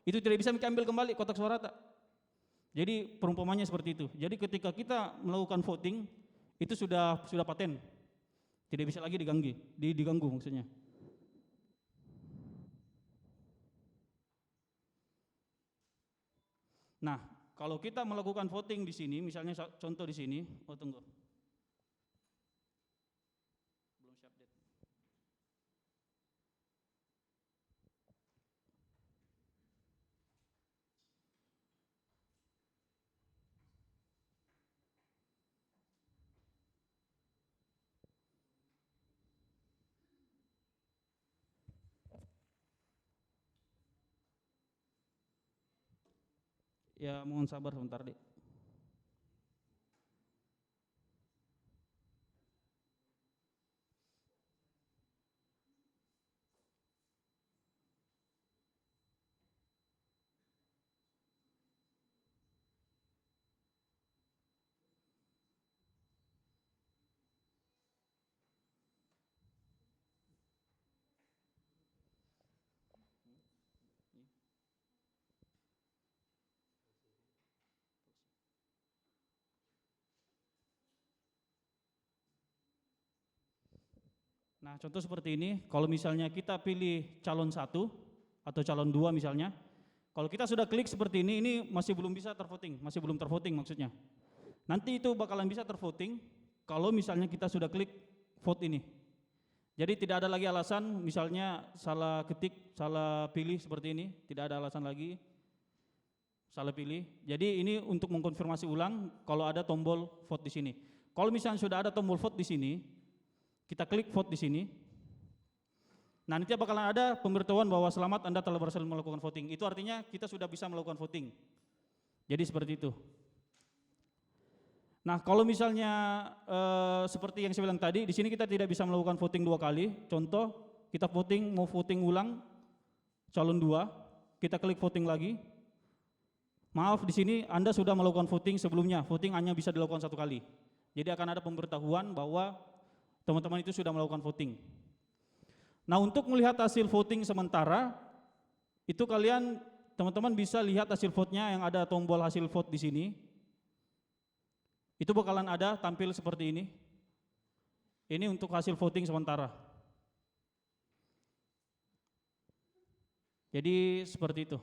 itu tidak bisa ambil kembali kotak suara tak. Jadi perumpamannya seperti itu. Jadi ketika kita melakukan voting itu sudah paten. Tidak bisa lagi diganggu maksudnya. Nah, kalau kita melakukan voting di sini, misalnya contoh di sini, tunggu. Belum siap update. Ya, mohon sabar sebentar, Dek. Nah, contoh seperti ini, kalau misalnya kita pilih calon 1 atau calon 2 misalnya, kalau kita sudah klik seperti ini masih belum bisa tervoting, masih belum tervoting maksudnya. Nanti itu bakalan bisa tervoting kalau misalnya kita sudah klik vote ini. Jadi tidak ada lagi alasan misalnya salah ketik, salah pilih seperti ini, tidak ada alasan lagi salah pilih. Jadi ini untuk mengkonfirmasi ulang kalau ada tombol vote di sini. Kalau misalnya sudah ada tombol vote di sini, kita klik vote di sini. Nah, nanti bakalan ada pemberitahuan bahwa selamat Anda telah berhasil melakukan voting. Itu artinya kita sudah bisa melakukan voting. Jadi seperti itu. Nah, kalau misalnya seperti yang saya bilang tadi, di sini kita tidak bisa melakukan voting 2 kali. Contoh, kita mau voting ulang calon 2, kita klik voting lagi. Maaf, di sini Anda sudah melakukan voting sebelumnya. Voting hanya bisa dilakukan 1 kali. Jadi akan ada pemberitahuan bahwa teman-teman itu sudah melakukan voting. Nah, untuk melihat hasil voting sementara, itu kalian teman-teman bisa lihat hasil vote-nya yang ada tombol hasil vote di sini. Itu bakalan ada tampil seperti ini. Ini untuk hasil voting sementara. Jadi seperti itu.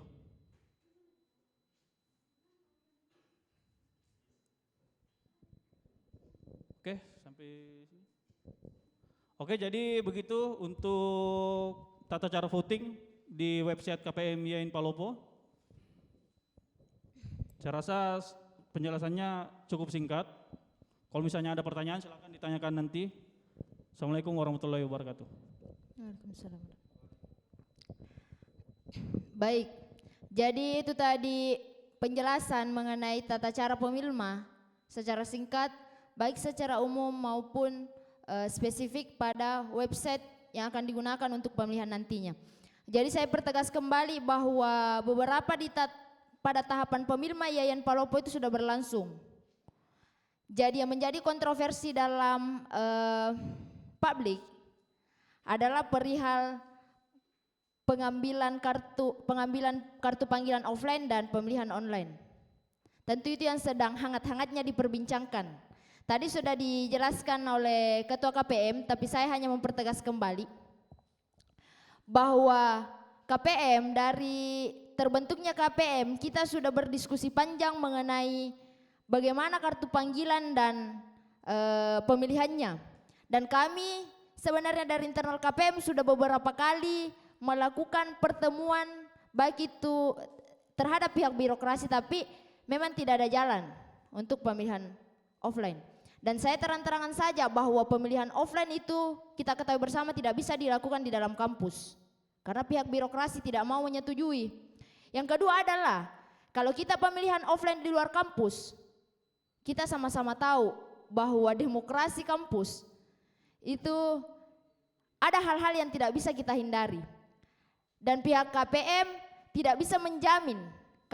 Oke, sampai sini. Oke, jadi begitu untuk tata cara voting di website KPM YAIN Palopo. Saya rasa penjelasannya cukup singkat. Kalau misalnya ada pertanyaan silakan ditanyakan nanti. Assalamualaikum warahmatullahi wabarakatuh. Waalaikumsalam. Baik, jadi itu tadi penjelasan mengenai tata cara pemilma secara singkat, baik secara umum maupun spesifik pada website yang akan digunakan untuk pemilihan nantinya. Jadi saya pertegas kembali bahwa beberapa pada tahapan pemilma YAIN Palopo itu sudah berlangsung. Jadi yang menjadi kontroversi dalam publik adalah perihal pengambilan kartu panggilan offline dan pemilihan online. Tentu itu yang sedang hangat-hangatnya diperbincangkan. Tadi sudah dijelaskan oleh Ketua KPM, tapi saya hanya mempertegas kembali bahwa KPM, dari terbentuknya KPM, kita sudah berdiskusi panjang mengenai bagaimana kartu panggilan dan pemilihannya. Dan kami sebenarnya dari internal KPM sudah beberapa kali melakukan pertemuan baik itu terhadap pihak birokrasi, tapi memang tidak ada jalan untuk pemilihan offline. Dan saya terang-terangan saja bahwa pemilihan offline itu kita ketahui bersama tidak bisa dilakukan di dalam kampus karena pihak birokrasi tidak mau menyetujui. Yang kedua adalah kalau kita pemilihan offline di luar kampus, kita sama-sama tahu bahwa demokrasi kampus itu ada hal-hal yang tidak bisa kita hindari. Dan pihak KPM tidak bisa menjamin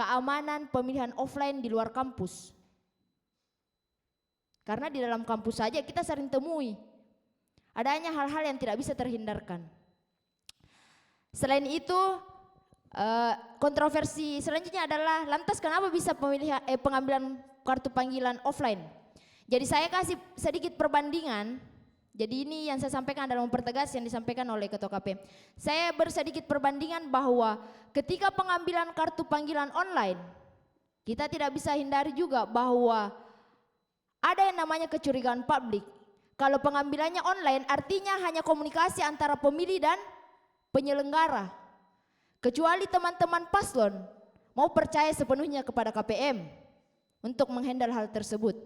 keamanan pemilihan offline di luar kampus. Karena di dalam kampus saja kita sering temui adanya hal-hal yang tidak bisa terhindarkan. Selain itu, kontroversi selanjutnya adalah lantas kenapa bisa pengambilan kartu panggilan offline. Jadi saya kasih sedikit perbandingan. Jadi ini yang saya sampaikan adalah mempertegas yang disampaikan oleh Ketua KPM. Saya bersedikit perbandingan bahwa ketika pengambilan kartu panggilan online, kita tidak bisa hindari juga bahwa ada yang namanya kecurigaan publik. Kalau pengambilannya online artinya hanya komunikasi antara pemilih dan penyelenggara. Kecuali teman-teman paslon mau percaya sepenuhnya kepada KPM untuk menghandle hal tersebut.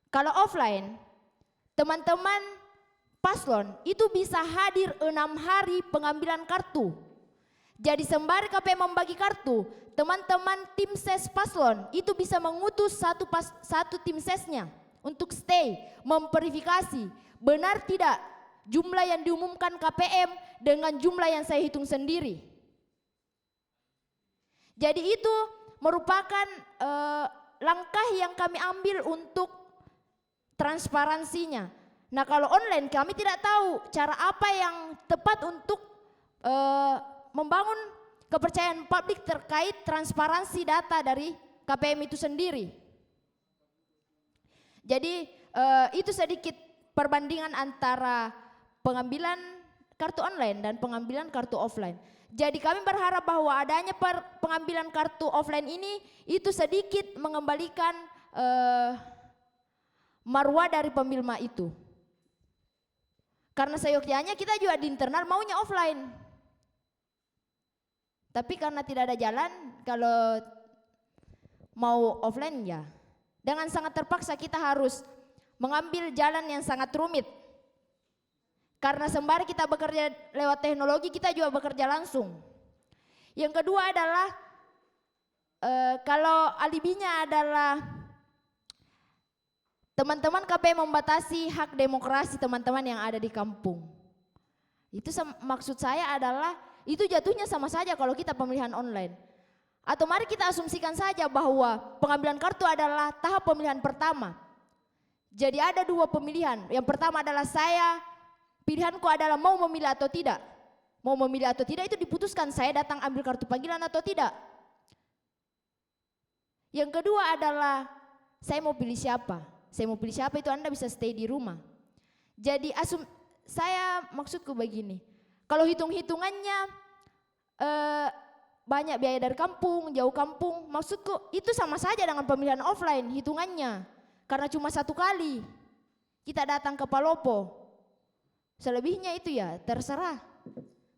Kalau offline, teman-teman paslon itu bisa hadir 6 hari pengambilan kartu. Jadi sembari KPM membagi kartu, teman-teman tim ses paslon itu bisa mengutus satu tim sesnya untuk stay, memverifikasi benar tidak jumlah yang diumumkan KPM dengan jumlah yang saya hitung sendiri. Jadi itu merupakan langkah yang kami ambil untuk transparansinya. Nah kalau online kami tidak tahu cara apa yang tepat untuk membangun kepercayaan publik terkait transparansi data dari KPM itu sendiri. Jadi itu sedikit perbandingan antara pengambilan kartu online dan pengambilan kartu offline. Jadi kami berharap bahwa adanya pengambilan kartu offline ini itu sedikit mengembalikan marwah dari pemilma itu. Karena seyogyanya kita juga di internal maunya offline. Tapi karena tidak ada jalan, kalau mau offline ya dengan sangat terpaksa kita harus mengambil jalan yang sangat rumit. Karena sembari kita bekerja lewat teknologi, kita juga bekerja langsung. Yang kedua adalah kalau alibinya adalah teman-teman KPM membatasi hak demokrasi teman-teman yang ada di kampung. Itu maksud saya adalah itu jatuhnya sama saja kalau kita pemilihan online. Atau mari kita asumsikan saja bahwa pengambilan kartu adalah tahap pemilihan pertama. Jadi ada 2 pemilihan. Yang pertama adalah pilihanku adalah mau memilih atau tidak. Mau memilih atau tidak itu diputuskan saya datang ambil kartu panggilan atau tidak. Yang kedua adalah saya mau pilih siapa. Saya mau pilih siapa itu Anda bisa stay di rumah. Jadi saya maksudku begini. Kalau hitung-hitungannya banyak biaya dari kampung, jauh kampung, maksudku itu sama saja dengan pemilihan offline hitungannya. Karena cuma 1 kali kita datang ke Palopo. Selebihnya itu ya terserah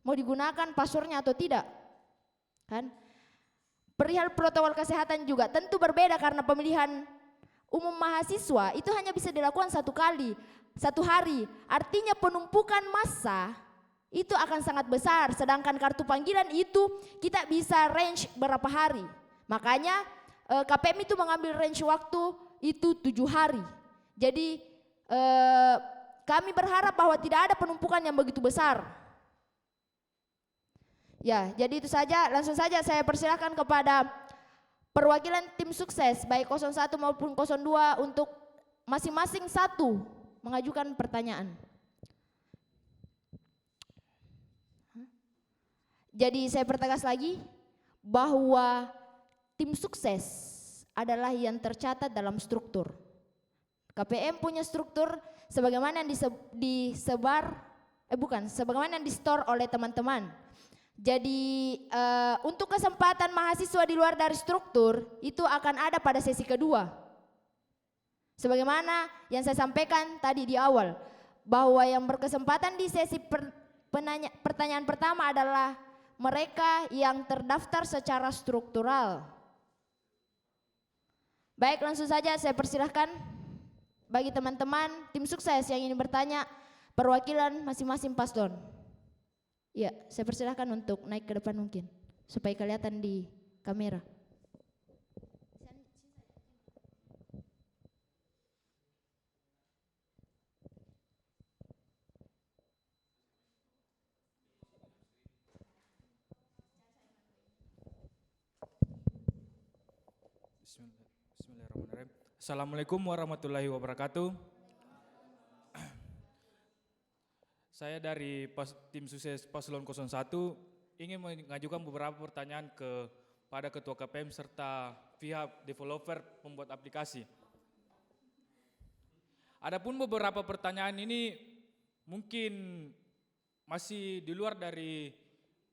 mau digunakan passwordnya atau tidak. Kan? Perihal protokol kesehatan juga tentu berbeda karena pemilihan umum mahasiswa itu hanya bisa dilakukan 1 kali, 1 hari. Artinya penumpukan massa itu akan sangat besar. Sedangkan kartu panggilan itu kita bisa range berapa hari. Makanya KPM itu mengambil range waktu itu 7 hari. Jadi kami berharap bahwa tidak ada penumpukan yang begitu besar. Ya, jadi itu saja. Langsung saja saya persilakan kepada perwakilan tim sukses baik 01 maupun 02 untuk masing-masing 1 mengajukan pertanyaan. Jadi saya pertegas lagi bahwa tim sukses adalah yang tercatat dalam struktur. KPM punya struktur sebagaimana yang sebagaimana yang di-store oleh teman-teman. Jadi untuk kesempatan mahasiswa di luar dari struktur itu akan ada pada sesi kedua. Sebagaimana yang saya sampaikan tadi di awal bahwa yang berkesempatan di sesi pertanyaan pertama adalah mereka yang terdaftar secara struktural. Baik, langsung saja saya persilahkan bagi teman-teman tim sukses yang ingin bertanya perwakilan masing-masing paslon. Ya, saya persilahkan untuk naik ke depan mungkin supaya kelihatan di kamera. Bismillahirrahmanirrahim. Assalamualaikum warahmatullahi wabarakatuh. Saya dari tim sukses Paslon 01 ingin mengajukan beberapa pertanyaan kepada Ketua KPM serta pihak developer pembuat aplikasi. Adapun beberapa pertanyaan ini mungkin masih di luar dari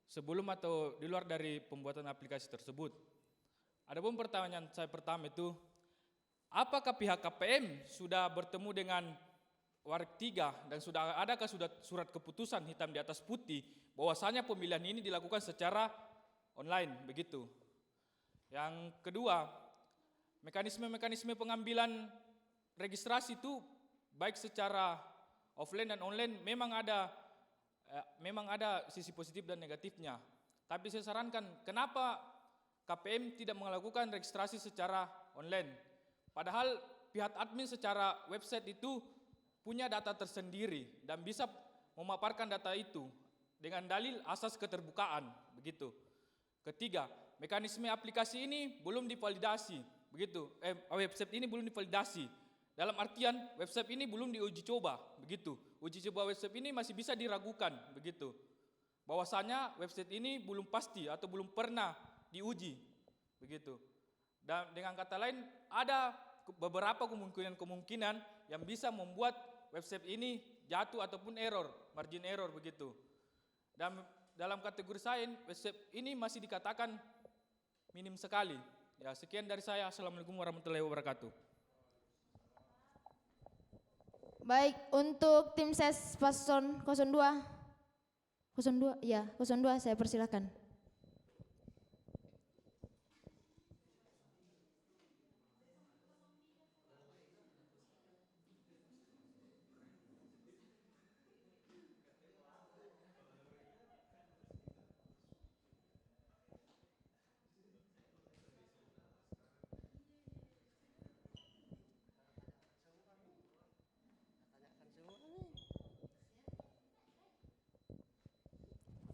sebelum atau di luar dari pembuatan aplikasi tersebut. Adapun pertanyaan saya pertama itu, apakah pihak KPM sudah bertemu dengan Warik 3 dan adakah surat keputusan hitam di atas putih bahwasanya pemilihan ini dilakukan secara online begitu. Yang kedua, mekanisme pengambilan registrasi itu baik secara offline dan online memang ada sisi positif dan negatifnya. Tapi saya sarankan kenapa KPM tidak melakukan registrasi secara online. Padahal pihak admin secara website itu punya data tersendiri dan bisa memaparkan data itu dengan dalil asas keterbukaan begitu. Ketiga, mekanisme aplikasi ini belum divalidasi begitu. Website ini belum divalidasi. Dalam artian website ini belum diuji coba begitu. Uji coba website ini masih bisa diragukan begitu. Bahwasanya website ini belum pasti atau belum pernah diuji begitu. Dan dengan kata lain ada beberapa kemungkinan yang bisa membuat website ini jatuh ataupun error, margin error begitu. Dan dalam kategori saya website ini masih dikatakan minim sekali. Ya, sekian dari saya. Assalamualaikum warahmatullahi wabarakatuh. Baik, untuk tim ses Paslon 02. 02 saya persilakan.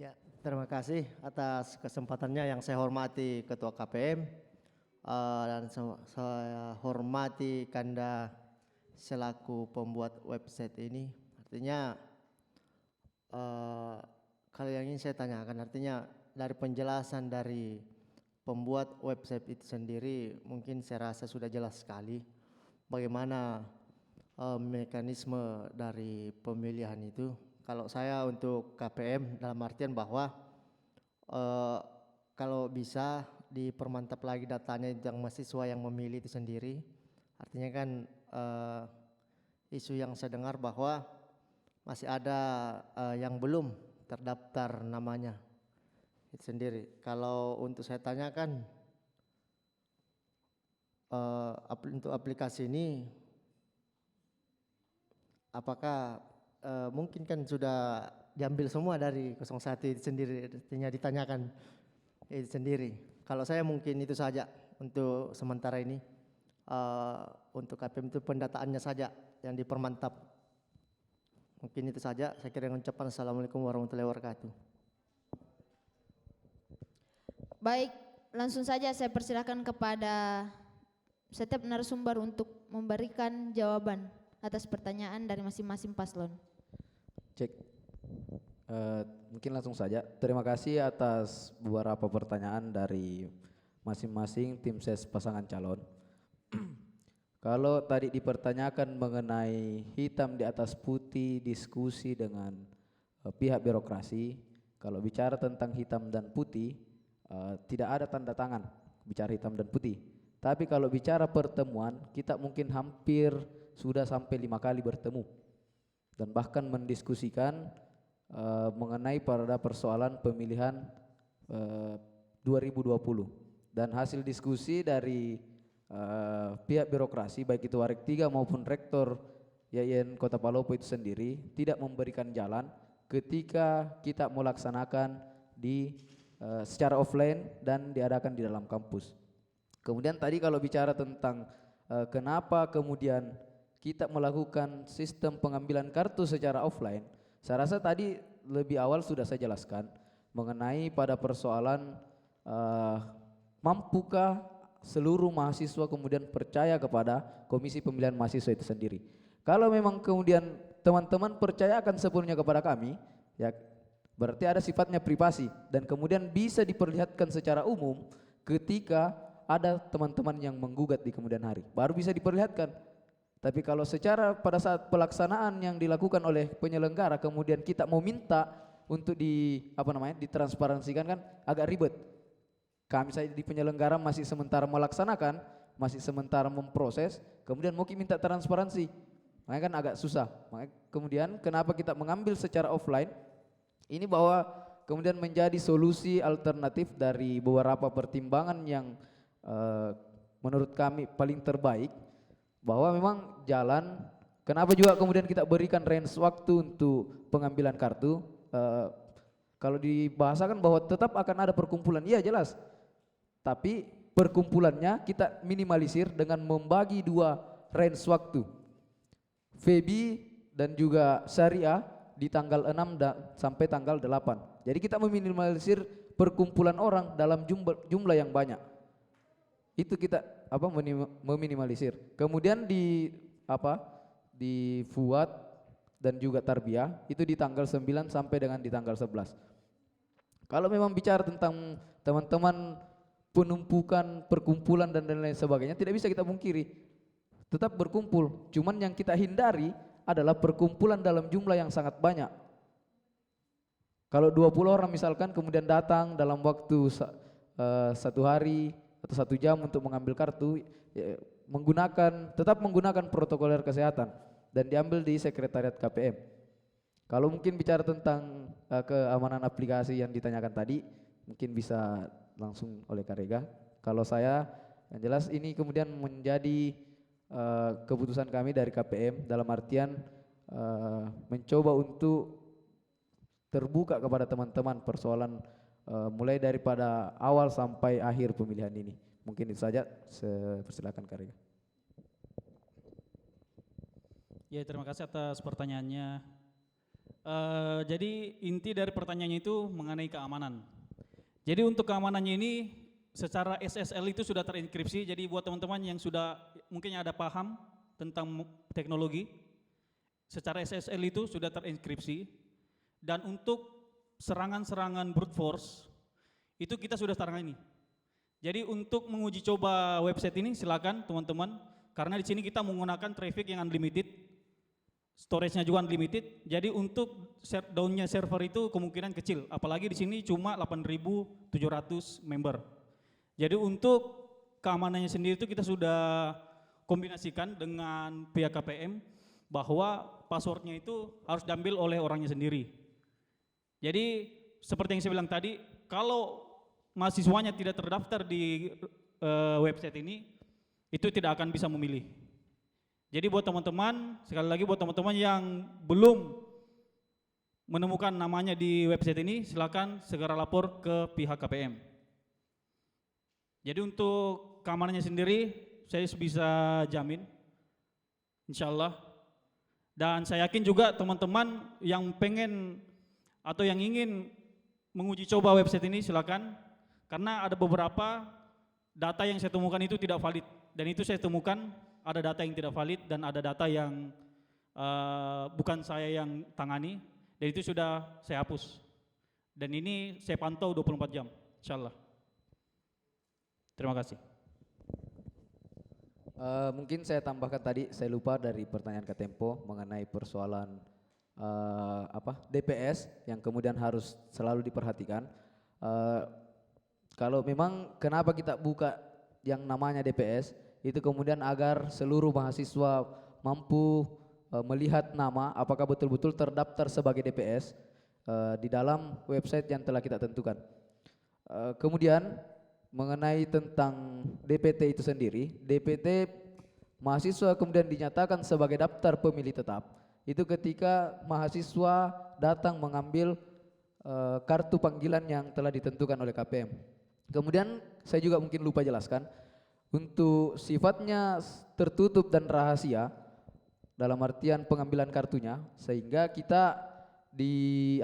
Ya, terima kasih atas kesempatannya. Yang saya hormati Ketua KPM dan saya hormati Kanda selaku pembuat website ini. Artinya kalau yang ingin saya tanyakan, artinya dari penjelasan dari pembuat website itu sendiri mungkin saya rasa sudah jelas sekali bagaimana mekanisme dari pemilihan itu. Kalau saya untuk KPM dalam artian bahwa kalau bisa dipermantap lagi datanya yang mahasiswa yang memilih itu sendiri. Artinya kan isu yang saya dengar bahwa masih ada yang belum terdaftar namanya itu sendiri. Kalau untuk saya tanyakan untuk aplikasi ini apakah mungkin kan sudah diambil semua dari 01 itu sendiri, artinya ditanyakan itu sendiri. Kalau saya mungkin itu saja untuk sementara ini. Untuk KPM itu pendataannya saja yang dipermantap. Mungkin itu saja. Saya kira mengucapkan assalamualaikum warahmatullahi wabarakatuh. Baik, langsung saja saya persilakan kepada setiap narasumber untuk memberikan jawaban atas pertanyaan dari masing-masing paslon. Cek. Mungkin langsung saja. Terima kasih atas beberapa pertanyaan dari masing-masing tim ses pasangan calon. Kalau tadi dipertanyakan mengenai hitam di atas putih diskusi dengan pihak birokrasi, kalau bicara tentang hitam dan putih tidak ada tanda tangan bicara hitam dan putih. Tapi kalau bicara pertemuan, kita mungkin hampir sudah sampai 5 kali bertemu dan bahkan mendiskusikan mengenai pada persoalan pemilihan 2020. Dan hasil diskusi dari pihak birokrasi baik itu Warik 3 maupun Rektor YIN Kota Palopo itu sendiri tidak memberikan jalan ketika kita melaksanakan secara offline dan diadakan di dalam kampus. Kemudian tadi kalau bicara tentang kenapa kemudian kita melakukan sistem pengambilan kartu secara offline, saya rasa tadi lebih awal sudah saya jelaskan mengenai pada persoalan mampukah seluruh mahasiswa kemudian percaya kepada Komisi Pemilihan Mahasiswa itu sendiri. Kalau memang kemudian teman-teman percayakan sepenuhnya kepada kami, ya berarti ada sifatnya privasi dan kemudian bisa diperlihatkan secara umum ketika ada teman-teman yang menggugat di kemudian hari, baru bisa diperlihatkan. Tapi kalau secara pada saat pelaksanaan yang dilakukan oleh penyelenggara kemudian kita mau minta untuk ditransparansikan kan agak ribet. Kami saya di penyelenggara masih sementara melaksanakan, masih sementara memproses, kemudian mau minta transparansi. Makanya kan agak susah. Makanya kemudian kenapa kita mengambil secara offline? Ini bahwa kemudian menjadi solusi alternatif dari beberapa pertimbangan yang menurut kami paling terbaik, bahwa memang jalan, kenapa juga kemudian kita berikan range waktu untuk pengambilan kartu. Kalau dibahasakan bahwa tetap akan ada perkumpulan, iya jelas, tapi perkumpulannya kita minimalisir dengan membagi dua range waktu, FEBI dan juga Syariah di tanggal 6 sampai tanggal 8. Jadi kita meminimalisir perkumpulan orang dalam jumlah yang banyak. Itu kita meminimalisir. Kemudian di Fuad dan juga Tarbiyah itu di tanggal 9 sampai dengan di tanggal 11. Kalau memang bicara tentang teman-teman penumpukan perkumpulan dan lain sebagainya, tidak bisa kita pungkiri. Tetap berkumpul. Cuman yang kita hindari adalah perkumpulan dalam jumlah yang sangat banyak. Kalau 20 orang misalkan kemudian datang dalam waktu satu hari atau 1 jam untuk mengambil kartu, ya, tetap menggunakan protokoler kesehatan dan diambil di sekretariat KPM. Kalau mungkin bicara tentang keamanan aplikasi yang ditanyakan tadi, mungkin bisa langsung oleh Karega. Kalau saya, yang jelas ini kemudian menjadi keputusan kami dari KPM dalam artian mencoba untuk terbuka kepada teman-teman persoalan mulai daripada awal sampai akhir pemilihan ini. Mungkin itu saja, persilakan Karega. Ya, terima kasih atas pertanyaannya. Jadi inti dari pertanyaannya itu mengenai keamanan. Jadi untuk keamanannya ini secara SSL itu sudah terenkripsi. Jadi buat teman-teman yang sudah mungkin ada paham tentang teknologi, secara SSL itu sudah terenkripsi. Dan untuk serangan-serangan brute force itu kita sudah tangani. Jadi untuk menguji coba website ini silakan teman-teman, karena di sini kita menggunakan traffic yang unlimited, storage-nya juga unlimited. Jadi untuk shutdown-nya server itu kemungkinan kecil, apalagi di sini cuma 8.700 member. Jadi untuk keamanannya sendiri itu kita sudah kombinasikan dengan pihak KPM bahwa passwordnya itu harus diambil oleh orangnya sendiri. Jadi seperti yang saya bilang tadi, kalau mahasiswanya tidak terdaftar di website ini, itu tidak akan bisa memilih. Jadi buat teman-teman, sekali lagi buat teman-teman yang belum menemukan namanya di website ini, silakan segera lapor ke pihak KPM. Jadi untuk keamanannya sendiri, saya bisa jamin, insya Allah. Dan saya yakin juga teman-teman yang pengen atau yang ingin menguji coba website ini silakan, karena ada beberapa data yang saya temukan itu tidak valid, dan itu saya temukan ada data yang tidak valid dan ada data yang bukan saya yang tangani, dan itu sudah saya hapus, dan ini saya pantau 24 jam insyaallah. Terima kasih. Mungkin saya tambahkan tadi, saya lupa dari pertanyaan Kak Tempo mengenai persoalan DPS yang kemudian harus selalu diperhatikan. Kalau memang kenapa kita buka yang namanya DPS itu kemudian agar seluruh mahasiswa mampu melihat nama apakah betul-betul terdaftar sebagai DPS di dalam website yang telah kita tentukan. Kemudian mengenai tentang DPT itu sendiri, DPT mahasiswa kemudian dinyatakan sebagai daftar pemilih tetap itu ketika mahasiswa datang mengambil kartu panggilan yang telah ditentukan oleh KPM. Kemudian saya juga mungkin lupa jelaskan, untuk sifatnya tertutup dan rahasia dalam artian pengambilan kartunya, sehingga kita di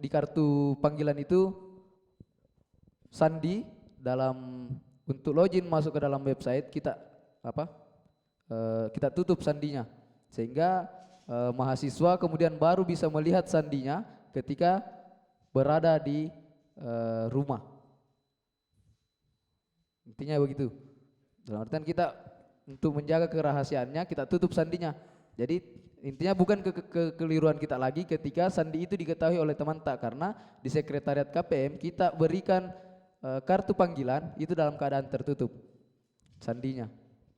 di kartu panggilan itu sandi dalam untuk login masuk ke dalam website kita kita tutup sandinya, sehingga mahasiswa kemudian baru bisa melihat sandinya ketika berada di rumah. Intinya begitu. Dalam artian kita untuk menjaga kerahasiaannya kita tutup sandinya. Jadi intinya bukan kekeliruan kita lagi ketika sandi itu diketahui oleh teman tak, karena di sekretariat KPM kita berikan kartu panggilan itu dalam keadaan tertutup sandinya.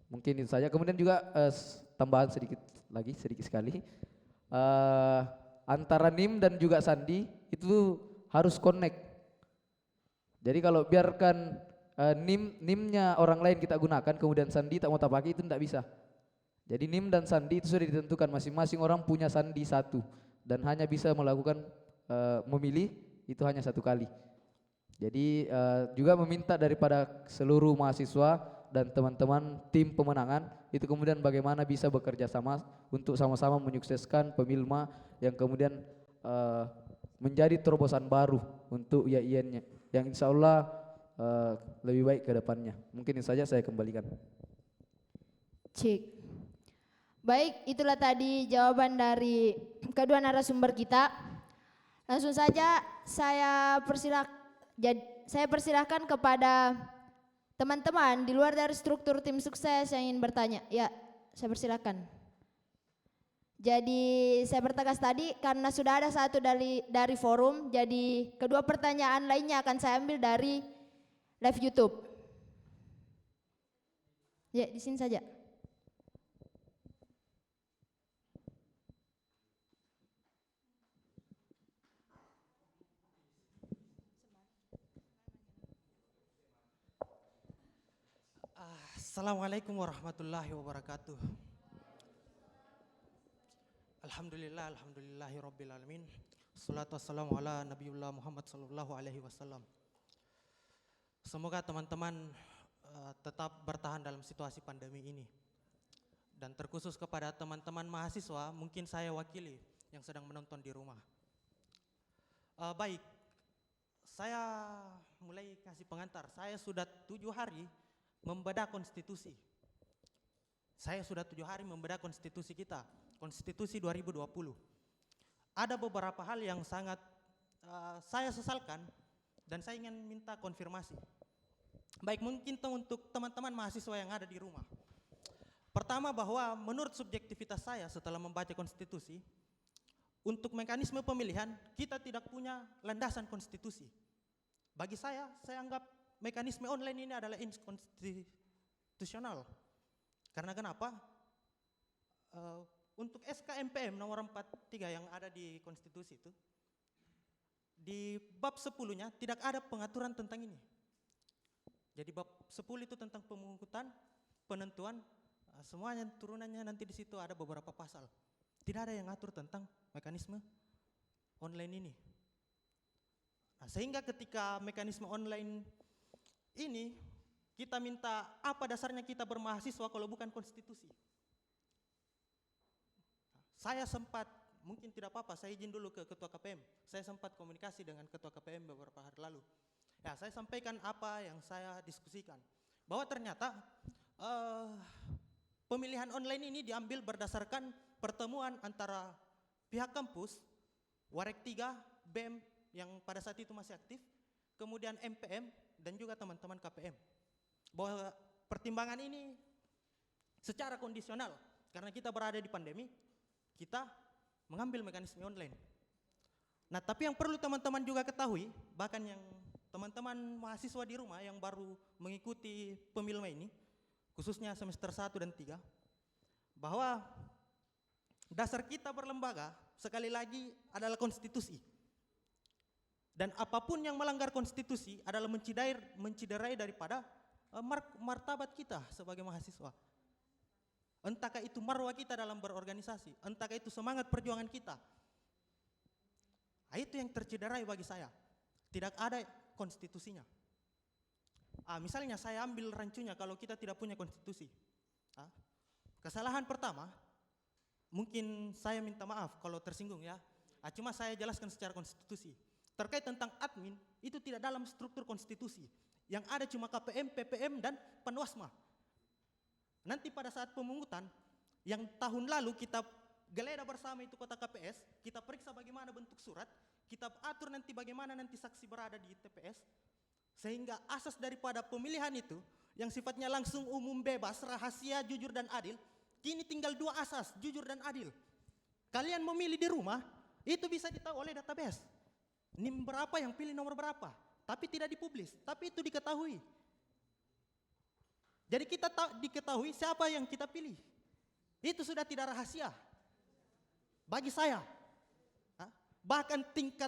Mungkin itu saja. Kemudian juga tambahan sedikit sekali, antara NIM dan juga sandi itu harus connect. Jadi kalau biarkan NIM-nya orang lain kita gunakan kemudian sandi tak mau tak pakai, itu tidak bisa. Jadi NIM dan sandi itu sudah ditentukan, masing-masing orang punya sandi satu dan hanya bisa melakukan memilih itu hanya satu kali. Jadi juga meminta daripada seluruh mahasiswa dan teman-teman tim pemenangan itu kemudian bagaimana bisa bekerja sama untuk sama-sama menyukseskan Pemilma yang kemudian menjadi terobosan baru untuk IAIN-nya yang insya Allah lebih baik ke depannya. Mungkin itu saja, saya kembalikan. Cik. Baik, itulah tadi jawaban dari kedua narasumber kita. Langsung saja saya persilahkan kepada teman-teman di luar dari struktur tim sukses yang ingin bertanya. Ya, saya persilahkan. Jadi saya bertegas tadi karena sudah ada satu dari forum, jadi kedua pertanyaan lainnya akan saya ambil dari live YouTube. Ya, di sini saja. Assalamualaikum warahmatullahi wabarakatuh. Alhamdulillahi rabbil alamin. Wassalatu wassalamu ala nabiyullah Muhammad sallallahu alaihi wasallam. Semoga teman-teman tetap bertahan dalam situasi pandemi ini. Dan terkhusus kepada teman-teman mahasiswa, mungkin saya wakili yang sedang menonton di rumah. Baik, saya mulai kasih pengantar. Saya sudah 7 hari membedah konstitusi. Saya sudah 7 hari membedah konstitusi kita, konstitusi 2020. Ada beberapa hal yang sangat saya sesalkan dan saya ingin minta konfirmasi. Baik, mungkin untuk teman-teman mahasiswa yang ada di rumah. Pertama, bahwa menurut subjektivitas saya setelah membaca konstitusi, untuk mekanisme pemilihan kita tidak punya landasan konstitusi. Bagi saya anggap mekanisme online ini adalah inkonstitusional. Karena kenapa? Untuk SK MPM nomor 43 yang ada di konstitusi itu, di bab 10-nya tidak ada pengaturan tentang ini. Jadi bab 10 itu tentang pemungutan, penentuan, semuanya turunannya nanti di situ ada beberapa pasal. Tidak ada yang ngatur tentang mekanisme online ini. Nah, sehingga ketika mekanisme online ini kita minta apa dasarnya kita bermahasiswa kalau bukan konstitusi. Saya sempat, mungkin tidak apa-apa, saya izin dulu ke Ketua KPM. Saya sempat komunikasi dengan Ketua KPM beberapa hari lalu. Ya, saya sampaikan apa yang saya diskusikan. Bahwa ternyata pemilihan online ini diambil berdasarkan pertemuan antara pihak kampus, Warek 3, BEM yang pada saat itu masih aktif, kemudian MPM, dan juga teman-teman KPM. Bahwa pertimbangan ini secara kondisional, karena kita berada di pandemi, kita mengambil mekanisme online. Nah, tapi yang perlu teman-teman juga ketahui, bahkan yang teman-teman mahasiswa di rumah yang baru mengikuti Pemilma ini, khususnya semester 1 dan 3, bahwa dasar kita berlembaga sekali lagi adalah konstitusi. Dan apapun yang melanggar konstitusi adalah menciderai daripada martabat kita sebagai mahasiswa. Entahkah itu marwah kita dalam berorganisasi, entahkah itu semangat perjuangan kita. Nah, itu yang tercederai bagi saya. Tidak ada konstitusinya. Misalnya saya ambil rancunya kalau kita tidak punya konstitusi. Kesalahan pertama, mungkin saya minta maaf kalau tersinggung ya. Cuma saya jelaskan secara konstitusi. Terkait tentang admin, itu tidak dalam struktur konstitusi. Yang ada cuma KPM, PPM, dan Panwasma. Nanti pada saat pemungutan, yang tahun lalu kita geledah bersama itu kota KPS, kita periksa bagaimana bentuk surat, kita atur nanti bagaimana nanti saksi berada di TPS, sehingga asas daripada pemilihan itu, yang sifatnya langsung umum bebas, rahasia, jujur dan adil, kini tinggal 2 asas, jujur dan adil. Kalian memilih di rumah, itu bisa ditahu oleh database. NIM berapa yang pilih nomor berapa, tapi tidak dipublis, tapi itu diketahui. Jadi kita diketahui siapa yang kita pilih. Itu sudah tidak rahasia. Bagi saya. Bahkan tingkat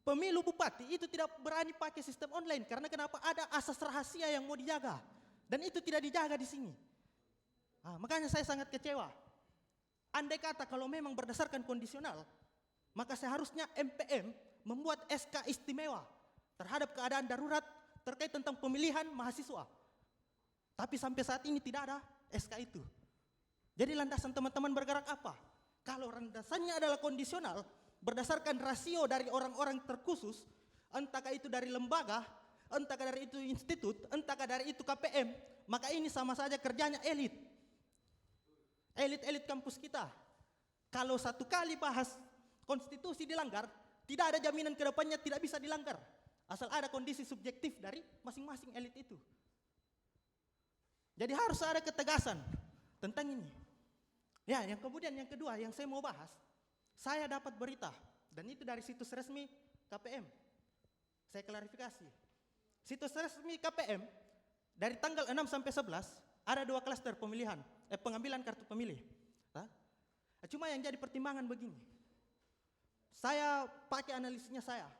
pemilu bupati itu tidak berani pakai sistem online. Karena kenapa? Ada asas rahasia yang mau dijaga. Dan itu tidak dijaga di sini. Makanya saya sangat kecewa. Andai kata kalau memang berdasarkan kondisional, maka seharusnya MPM membuat SK istimewa terhadap keadaan darurat terkait tentang pemilihan mahasiswa. Tapi sampai saat ini tidak ada SK itu. Jadi landasan teman-teman bergerak apa? Kalau landasannya adalah kondisional, berdasarkan rasio dari orang-orang terkhusus, entahkah itu dari lembaga, entahkah dari itu institut, entahkah dari itu KPM, maka ini sama saja kerjanya elit. Elit-elit kampus kita. Kalau satu kali bahas konstitusi dilanggar, tidak ada jaminan ke depannya tidak bisa dilanggar. Asal ada kondisi subjektif dari masing-masing elit itu. Jadi harus ada ketegasan tentang ini. Ya, yang kemudian yang kedua yang saya mau bahas, saya dapat berita dan itu dari situs resmi KPM. Saya klarifikasi. Situs resmi KPM dari tanggal 6 sampai 11 ada 2 klaster pemilihan, pengambilan kartu pemilih. Cuma yang jadi pertimbangan begini. Saya pakai analisisnya saya.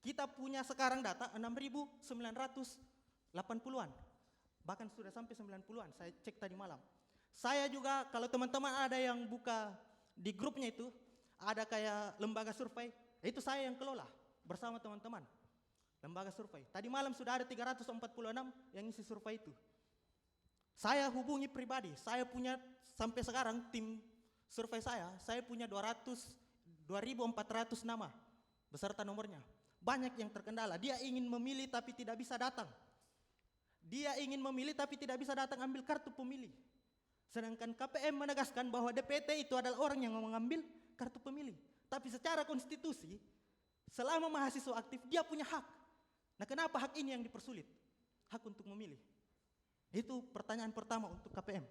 Kita punya sekarang data 6.980-an. Bahkan sudah sampai 90-an, saya cek tadi malam. Saya juga, kalau teman-teman ada yang buka di grupnya itu, ada kayak lembaga survei, itu saya yang kelola bersama teman-teman. Lembaga survei. Tadi malam sudah ada 346 yang isi survei itu. Saya hubungi pribadi, saya punya sampai sekarang tim survei saya punya 2.400 nama beserta nomornya. Banyak yang terkendala, dia ingin memilih tapi tidak bisa datang. Dia ingin memilih tapi tidak bisa datang ambil kartu pemilih. Sedangkan KPM menegaskan bahwa DPT itu adalah orang yang mengambil kartu pemilih. Tapi secara konstitusi, selama mahasiswa aktif dia punya hak. Nah, kenapa hak ini yang dipersulit? Hak untuk memilih. Itu pertanyaan pertama untuk KPM.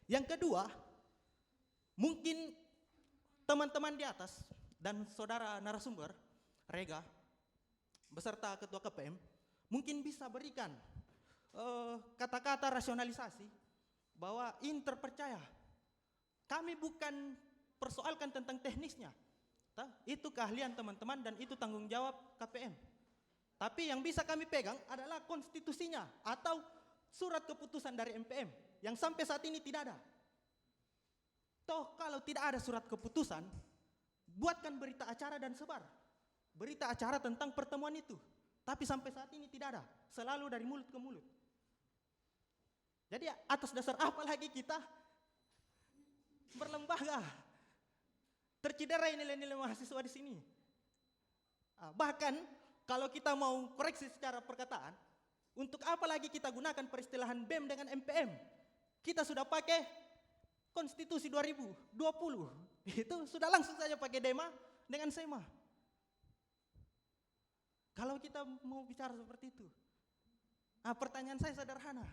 Yang kedua, mungkin teman-teman di atas dan saudara narasumber, Rega, beserta ketua KPM, mungkin bisa berikan kata-kata rasionalisasi bahwa ini terpercaya. Kami bukan persoalkan tentang teknisnya. Itu keahlian teman-teman dan itu tanggung jawab KPM. Tapi yang bisa kami pegang adalah konstitusinya atau surat keputusan dari MPM yang sampai saat ini tidak ada. Toh kalau tidak ada surat keputusan, buatkan berita acara dan sebar. Berita acara tentang pertemuan itu. Tapi sampai saat ini tidak ada, selalu dari mulut ke mulut. Jadi atas dasar apa lagi kita berlembaga? Tercederai nilai-nilai mahasiswa di sini. Bahkan kalau kita mau koreksi secara perkataan, untuk apa lagi kita gunakan peristilahan BEM dengan MPM? Kita sudah pakai Konstitusi 2020. Itu sudah langsung saja pakai DEMA dengan SEMA. Kalau kita mau bicara seperti itu, pertanyaan saya sederhana.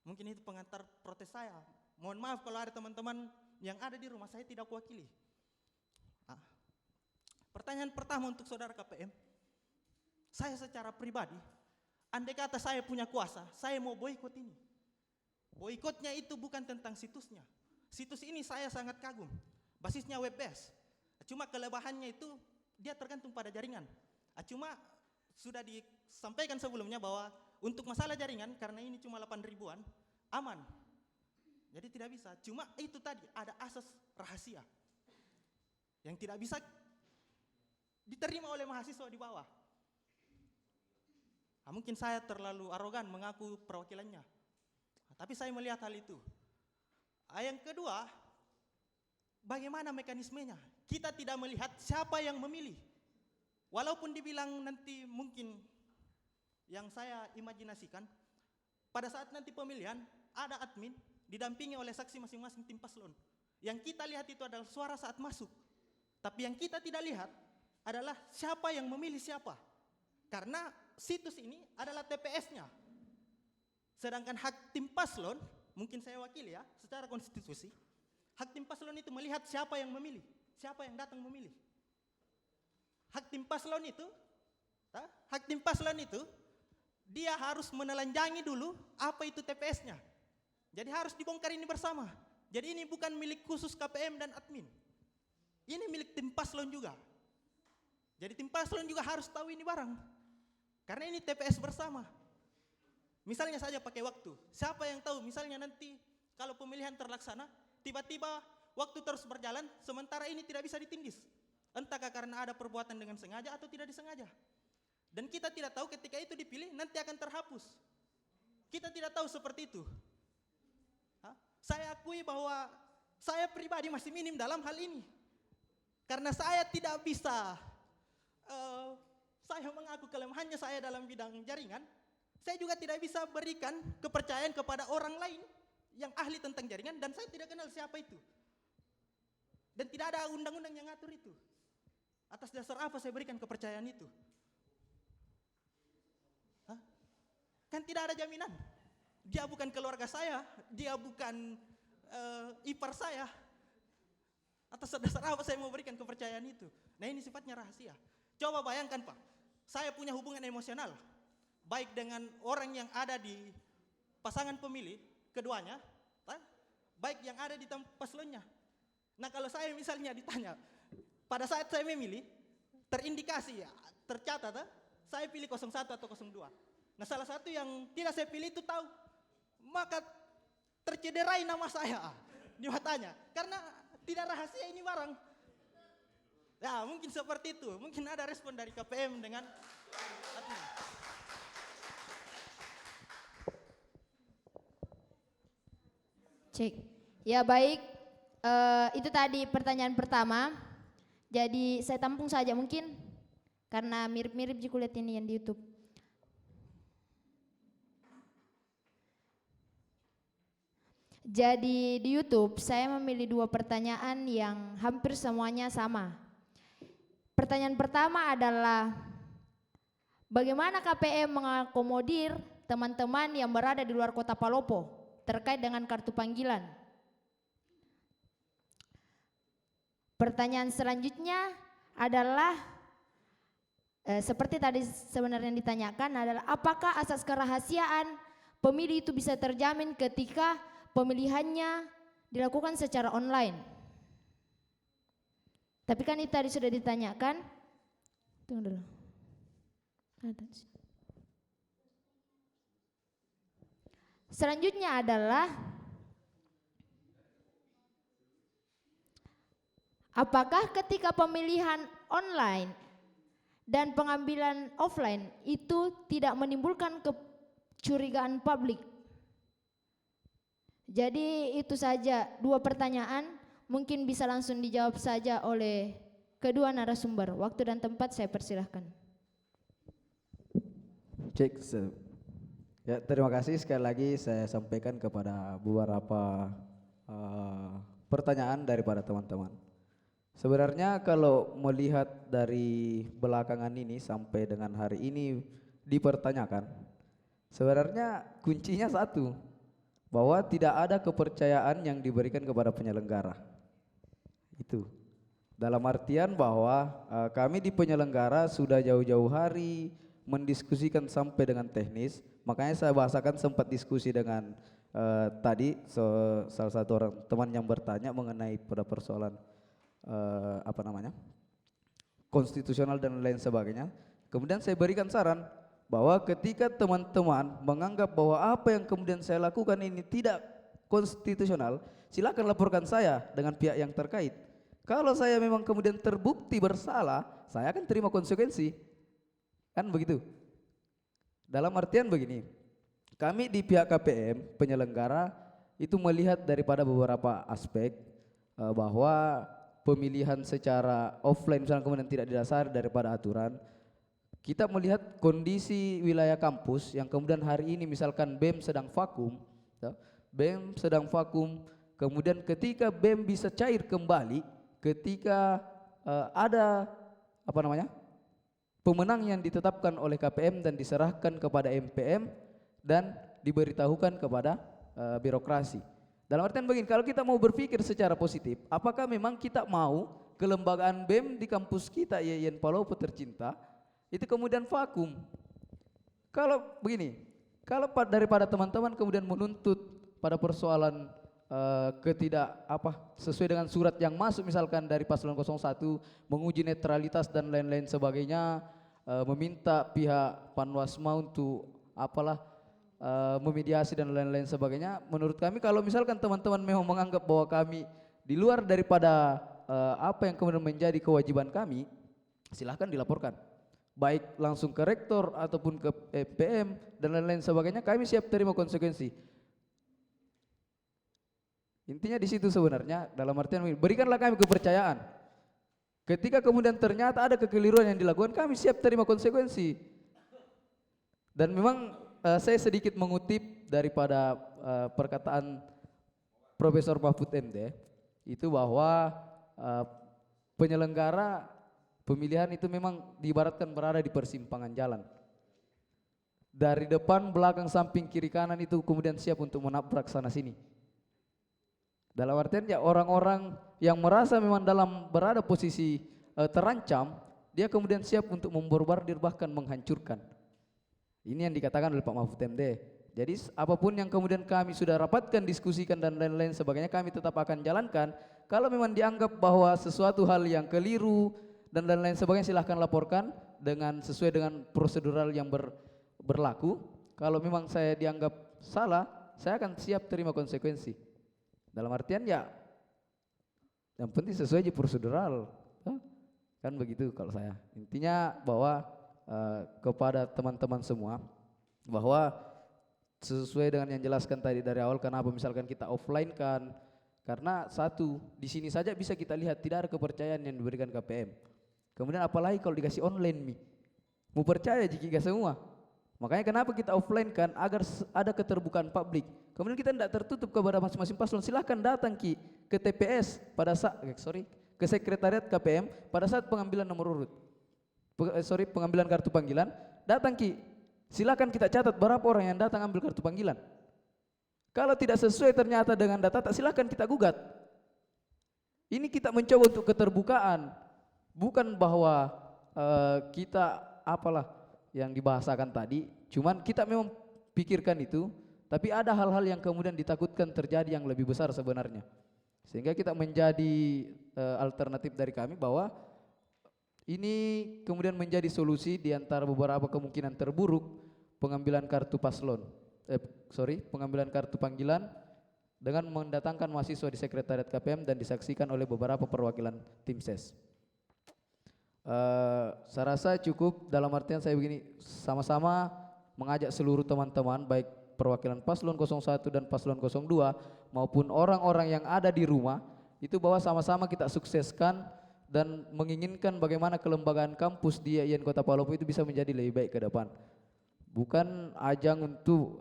Mungkin itu pengantar protes saya. Mohon maaf kalau ada teman-teman yang ada di rumah saya tidak kuwakili. Pertanyaan pertama untuk saudara KPM, saya secara pribadi, andai kata saya punya kuasa, saya mau boikot ini. Boikotnya itu bukan tentang situsnya. Situs ini saya sangat kagum, basisnya web based. Cuma kelebihannya itu dia tergantung pada jaringan. Cuma sudah disampaikan sebelumnya bahwa untuk masalah jaringan, karena ini cuma 8 ribuan, aman. Jadi tidak bisa, cuma itu tadi ada asas rahasia yang tidak bisa diterima oleh mahasiswa di bawah. Mungkin saya terlalu arogan mengaku perwakilannya, tapi saya melihat hal itu. Yang kedua, bagaimana mekanismenya? Kita tidak melihat siapa yang memilih. walaupun dibilang nanti mungkin yang saya imajinasikan, pada saat nanti pemilihan ada admin didampingi oleh saksi masing-masing tim paslon. Yang kita lihat itu adalah suara saat masuk. Tapi yang kita tidak lihat adalah siapa yang memilih siapa. Karena situs ini adalah TPS-nya. Sedangkan hak tim paslon, mungkin saya wakili ya, secara konstitusi, hak tim paslon itu melihat siapa yang memilih, siapa yang datang memilih. Hak tim paslon itu, dia harus menelanjangi dulu apa itu TPS-nya. Jadi harus dibongkar ini bersama. Jadi ini bukan milik khusus KPM dan admin. Ini milik tim paslon juga. Jadi tim paslon juga harus tahu ini barang. Karena ini TPS bersama. Misalnya saja pakai waktu. Siapa yang tahu misalnya nanti kalau pemilihan terlaksana, tiba-tiba waktu terus berjalan, sementara ini tidak bisa ditindis. Entahkah karena ada perbuatan dengan sengaja atau tidak disengaja. Dan kita tidak tahu ketika itu dipilih nanti akan terhapus. Kita tidak tahu seperti itu. Saya akui bahwa saya pribadi masih minim dalam hal ini. Karena saya tidak bisa, saya mengaku kelemahannya saya dalam bidang jaringan, saya juga tidak bisa berikan kepercayaan kepada orang lain yang ahli tentang jaringan dan saya tidak kenal siapa itu. Dan tidak ada undang-undang yang ngatur itu. Atas dasar apa saya berikan kepercayaan itu? Kan tidak ada jaminan. Dia bukan keluarga saya, dia bukan ipar saya. Atas dasar apa saya mau berikan kepercayaan itu? Nah ini sifatnya rahasia. Coba bayangkan Pak, saya punya hubungan emosional, baik dengan orang yang ada di pasangan pemilih, keduanya, baik yang ada di tempat paslonnya. Nah kalau saya misalnya ditanya, pada saat saya memilih, terindikasi ya, tercatat, saya pilih 01 atau 02. Nah salah satu yang tidak saya pilih itu tahu, maka tercederai nama saya di matanya. Karena tidak rahasia ini barang. Ya mungkin seperti itu, mungkin ada respon dari KPM dengan admin. Cek. Ya baik, itu tadi pertanyaan pertama. Jadi saya tampung saja mungkin, karena mirip-mirip jika lihat ini yang di YouTube. Jadi di YouTube saya memilih 2 pertanyaan yang hampir semuanya sama. Pertanyaan pertama adalah bagaimana KPM mengakomodir teman-teman yang berada di luar kota Palopo terkait dengan kartu panggilan. Pertanyaan selanjutnya adalah seperti tadi sebenarnya ditanyakan adalah apakah asas kerahasiaan pemilih itu bisa terjamin ketika pemilihannya dilakukan secara online. Tapi kan itu tadi sudah ditanyakan. Tunggu dulu. Selanjutnya adalah apakah ketika pemilihan online dan pengambilan offline itu tidak menimbulkan kecurigaan publik? Jadi itu saja 2 pertanyaan, mungkin bisa langsung dijawab saja oleh kedua narasumber. Waktu dan tempat saya persilahkan. Cek. Ya, terima kasih sekali lagi saya sampaikan kepada beberapa pertanyaan daripada teman-teman. Sebenarnya kalau melihat dari belakangan ini sampai dengan hari ini dipertanyakan, sebenarnya kuncinya satu, bahwa tidak ada kepercayaan yang diberikan kepada penyelenggara. Itu dalam artian bahwa kami di penyelenggara sudah jauh-jauh hari mendiskusikan sampai dengan teknis. Makanya saya bahasakan sempat diskusi dengan tadi salah satu orang teman yang bertanya mengenai pada persoalan konstitusional dan lain sebagainya. Kemudian saya berikan saran bahwa ketika teman-teman menganggap bahwa apa yang kemudian saya lakukan ini tidak konstitusional, silakan laporkan saya dengan pihak yang terkait. Kalau saya memang kemudian terbukti bersalah, saya akan terima konsekuensi. Kan begitu. Dalam artian begini, kami di pihak KPM penyelenggara itu melihat daripada beberapa aspek bahwa pemilihan secara offline misalnya kemudian tidak didasari daripada aturan, kita melihat kondisi wilayah kampus yang kemudian hari ini misalkan BEM sedang vakum, ya, BEM sedang vakum, kemudian ketika BEM bisa cair kembali, ketika ada apa namanya pemenang yang ditetapkan oleh KPM dan diserahkan kepada MPM dan diberitahukan kepada birokrasi. Dalam artian begini, kalau kita mau berpikir secara positif, apakah memang kita mau kelembagaan BEM di kampus kita IAIN Palopo tercinta itu kemudian vakum? Kalau begini, kalau daripada teman-teman kemudian menuntut pada persoalan sesuai dengan surat yang masuk misalkan dari paslon 01 menguji netralitas dan lain-lain sebagainya, meminta pihak Panwasma untuk memediasi dan lain-lain sebagainya, menurut kami kalau misalkan teman-teman memang menganggap bahwa kami di luar daripada apa yang kemudian menjadi kewajiban kami, silahkan dilaporkan baik langsung ke rektor ataupun ke PM dan lain-lain sebagainya, kami siap terima konsekuensi. Intinya di situ sebenarnya, dalam artian berikanlah kami kepercayaan. Ketika kemudian ternyata ada kekeliruan yang dilakukan, kami siap terima konsekuensi. Dan memang saya sedikit mengutip daripada perkataan Profesor Mahfud MD itu bahwa penyelenggara pemilihan itu memang diibaratkan berada di persimpangan jalan. Dari depan, belakang, samping, kiri, kanan itu kemudian siap untuk menabrak sana sini. Dalam artian ya orang-orang yang merasa memang berada posisi terancam, dia kemudian siap untuk memborbardir bahkan menghancurkan. Ini yang dikatakan oleh Pak Mahfud MD. Jadi apapun yang kemudian kami sudah rapatkan, diskusikan dan lain-lain sebagainya, kami tetap akan jalankan. Kalau memang dianggap bahwa sesuatu hal yang keliru dan lain-lain sebagainya, silahkan laporkan dengan sesuai dengan prosedural yang berlaku. Kalau memang saya dianggap salah, saya akan siap terima konsekuensi. Dalam artian ya, yang penting sesuai aja prosedural, kan begitu kalau saya. Intinya bahwa kepada teman-teman semua, bahwa sesuai dengan yang jelaskan tadi dari awal, kenapa misalkan kita offline kan, karena satu, di sini saja bisa kita lihat tidak ada kepercayaan yang diberikan KPM. Kemudian apalagi kalau dikasih online nih, mau percaya jika semua. Makanya kenapa kita offline kan, agar ada keterbukaan publik. Kemudian kita tidak tertutup kepada masing-masing paslon. Silahkan datang ke TPS pada saat ke sekretariat KPM pada saat pengambilan nomor urut. Pengambilan kartu panggilan, datang silahkan kita catat berapa orang yang datang ambil kartu panggilan. Kalau tidak sesuai ternyata dengan data, silahkan kita gugat. Ini kita mencoba untuk keterbukaan, bukan bahwa kita yang dibahasakan tadi, cuman kita memang pikirkan itu, tapi ada hal-hal yang kemudian ditakutkan terjadi yang lebih besar sebenarnya. Sehingga kita menjadi alternatif dari kami bahwa ini kemudian menjadi solusi di antara beberapa kemungkinan terburuk pengambilan kartu pengambilan kartu panggilan dengan mendatangkan mahasiswa di sekretariat KPM dan disaksikan oleh beberapa perwakilan tim ses. Saya rasa cukup, dalam artian saya begini, sama-sama mengajak seluruh teman-teman baik perwakilan paslon 01 dan paslon 02 maupun orang-orang yang ada di rumah itu bahwa sama-sama kita sukseskan dan menginginkan bagaimana kelembagaan kampus di IAIN Kota Palopo itu bisa menjadi lebih baik ke depan. Bukan ajang untuk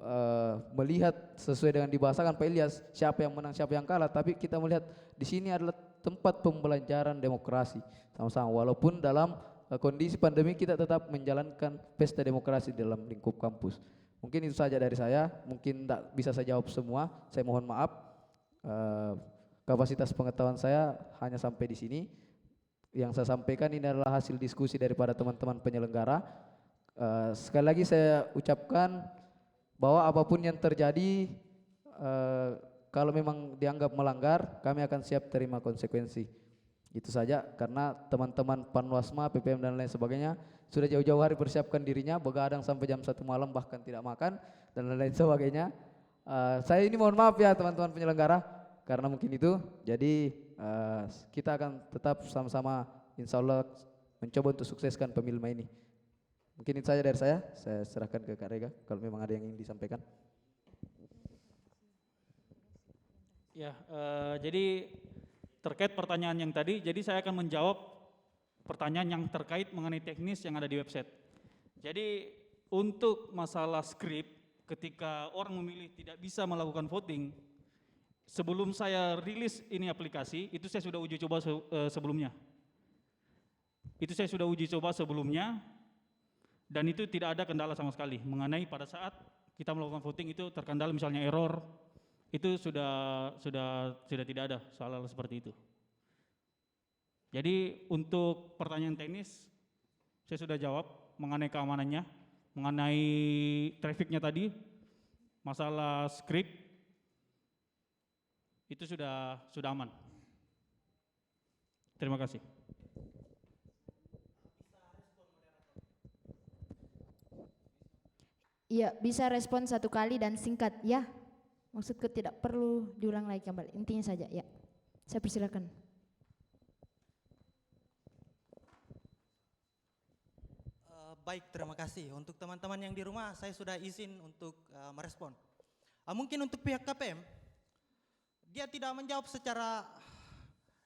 melihat sesuai dengan dibahasakan Pak Ilyas siapa yang menang siapa yang kalah, tapi kita melihat di sini adalah tempat pembelajaran demokrasi sama-sama, walaupun dalam kondisi pandemi kita tetap menjalankan pesta demokrasi dalam lingkup kampus. Mungkin itu saja dari saya, mungkin tidak bisa saya jawab semua, saya mohon maaf. Kapasitas pengetahuan saya hanya sampai di sini. Yang saya sampaikan ini adalah hasil diskusi daripada teman-teman penyelenggara. Sekali lagi saya ucapkan bahwa apapun yang terjadi, kalau memang dianggap melanggar, kami akan siap terima konsekuensi. Itu saja, karena teman-teman Panwasma, PPM dan lain sebagainya sudah jauh-jauh hari persiapkan dirinya, begadang sampai jam 1 malam bahkan tidak makan dan lain sebagainya. Saya ini mohon maaf ya teman-teman penyelenggara karena mungkin itu. Jadi kita akan tetap sama-sama insya Allah mencoba untuk sukseskan pemilma ini. Mungkin itu saja dari saya serahkan ke Kak Rega kalau memang ada yang ingin disampaikan. Ya, jadi terkait pertanyaan yang tadi, jadi saya akan menjawab pertanyaan yang terkait mengenai teknis yang ada di website. Jadi untuk masalah skrip, ketika orang memilih tidak bisa melakukan voting, sebelum saya rilis ini aplikasi, itu saya sudah uji coba sebelumnya. Itu saya sudah uji coba sebelumnya, dan itu tidak ada kendala sama sekali mengenai pada saat kita melakukan voting itu terkendala misalnya error, itu sudah tidak ada soal seperti itu. Jadi untuk pertanyaan teknis saya sudah jawab mengenai keamanannya, mengenai trafficnya tadi, masalah script itu sudah aman. Terima kasih. Iya, bisa respon satu kali dan singkat ya. Maksudku tidak perlu diulang lagi kembali. Intinya saja ya. Saya persilakan. Baik, terima kasih. Untuk teman-teman yang di rumah, saya sudah izin untuk merespon. Mungkin untuk pihak KPM, dia tidak menjawab secara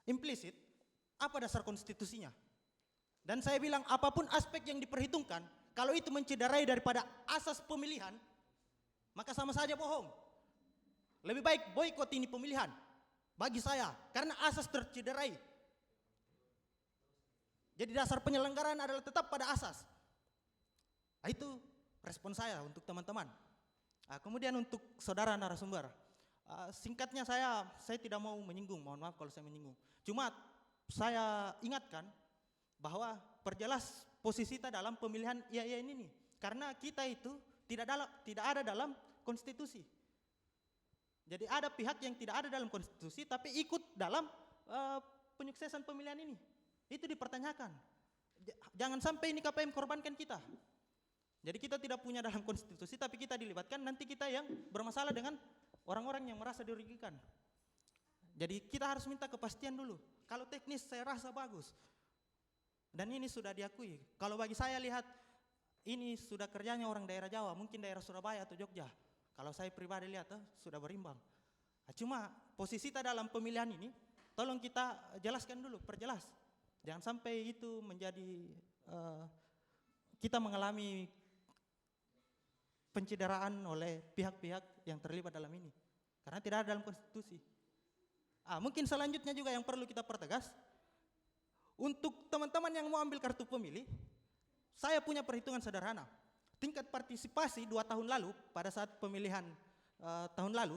implisit apa dasar konstitusinya. Dan saya bilang apapun aspek yang diperhitungkan, kalau itu mencederai daripada asas pemilihan, maka sama saja bohong. Lebih baik boikot ini pemilihan bagi saya, karena asas tercederai. Jadi dasar penyelenggaraan adalah tetap pada asas. Nah, itu respon saya untuk teman-teman. Kemudian untuk saudara narasumber, singkatnya saya tidak mau menyinggung, mohon maaf kalau saya menyinggung. Cuma saya ingatkan bahwa perjelas posisi kita dalam pemilihan IAIN ini, karena kita itu tidak ada dalam konstitusi. Jadi ada pihak yang tidak ada dalam konstitusi tapi ikut dalam penyuksesan pemilihan ini. Itu dipertanyakan. Jangan sampai ini KPM korbankan kita. Jadi kita tidak punya dalam konstitusi tapi kita dilibatkan, nanti kita yang bermasalah dengan orang-orang yang merasa dirugikan. Jadi kita harus minta kepastian dulu. Kalau teknis saya rasa bagus. Dan ini sudah diakui. Kalau bagi saya lihat, ini sudah kerjanya orang daerah Jawa, mungkin daerah Surabaya atau Jogja. Kalau saya pribadi lihat, sudah berimbang. Cuma posisi kita dalam pemilihan ini, tolong kita jelaskan dulu, perjelas. Jangan sampai itu menjadi kita mengalami pencideraan oleh pihak-pihak yang terlibat dalam ini. Karena tidak ada dalam konstitusi. Mungkin selanjutnya juga yang perlu kita pertegas, untuk teman-teman yang mau ambil kartu pemilih, saya punya perhitungan sederhana. Tingkat partisipasi 2 tahun lalu, pada saat pemilihan tahun lalu,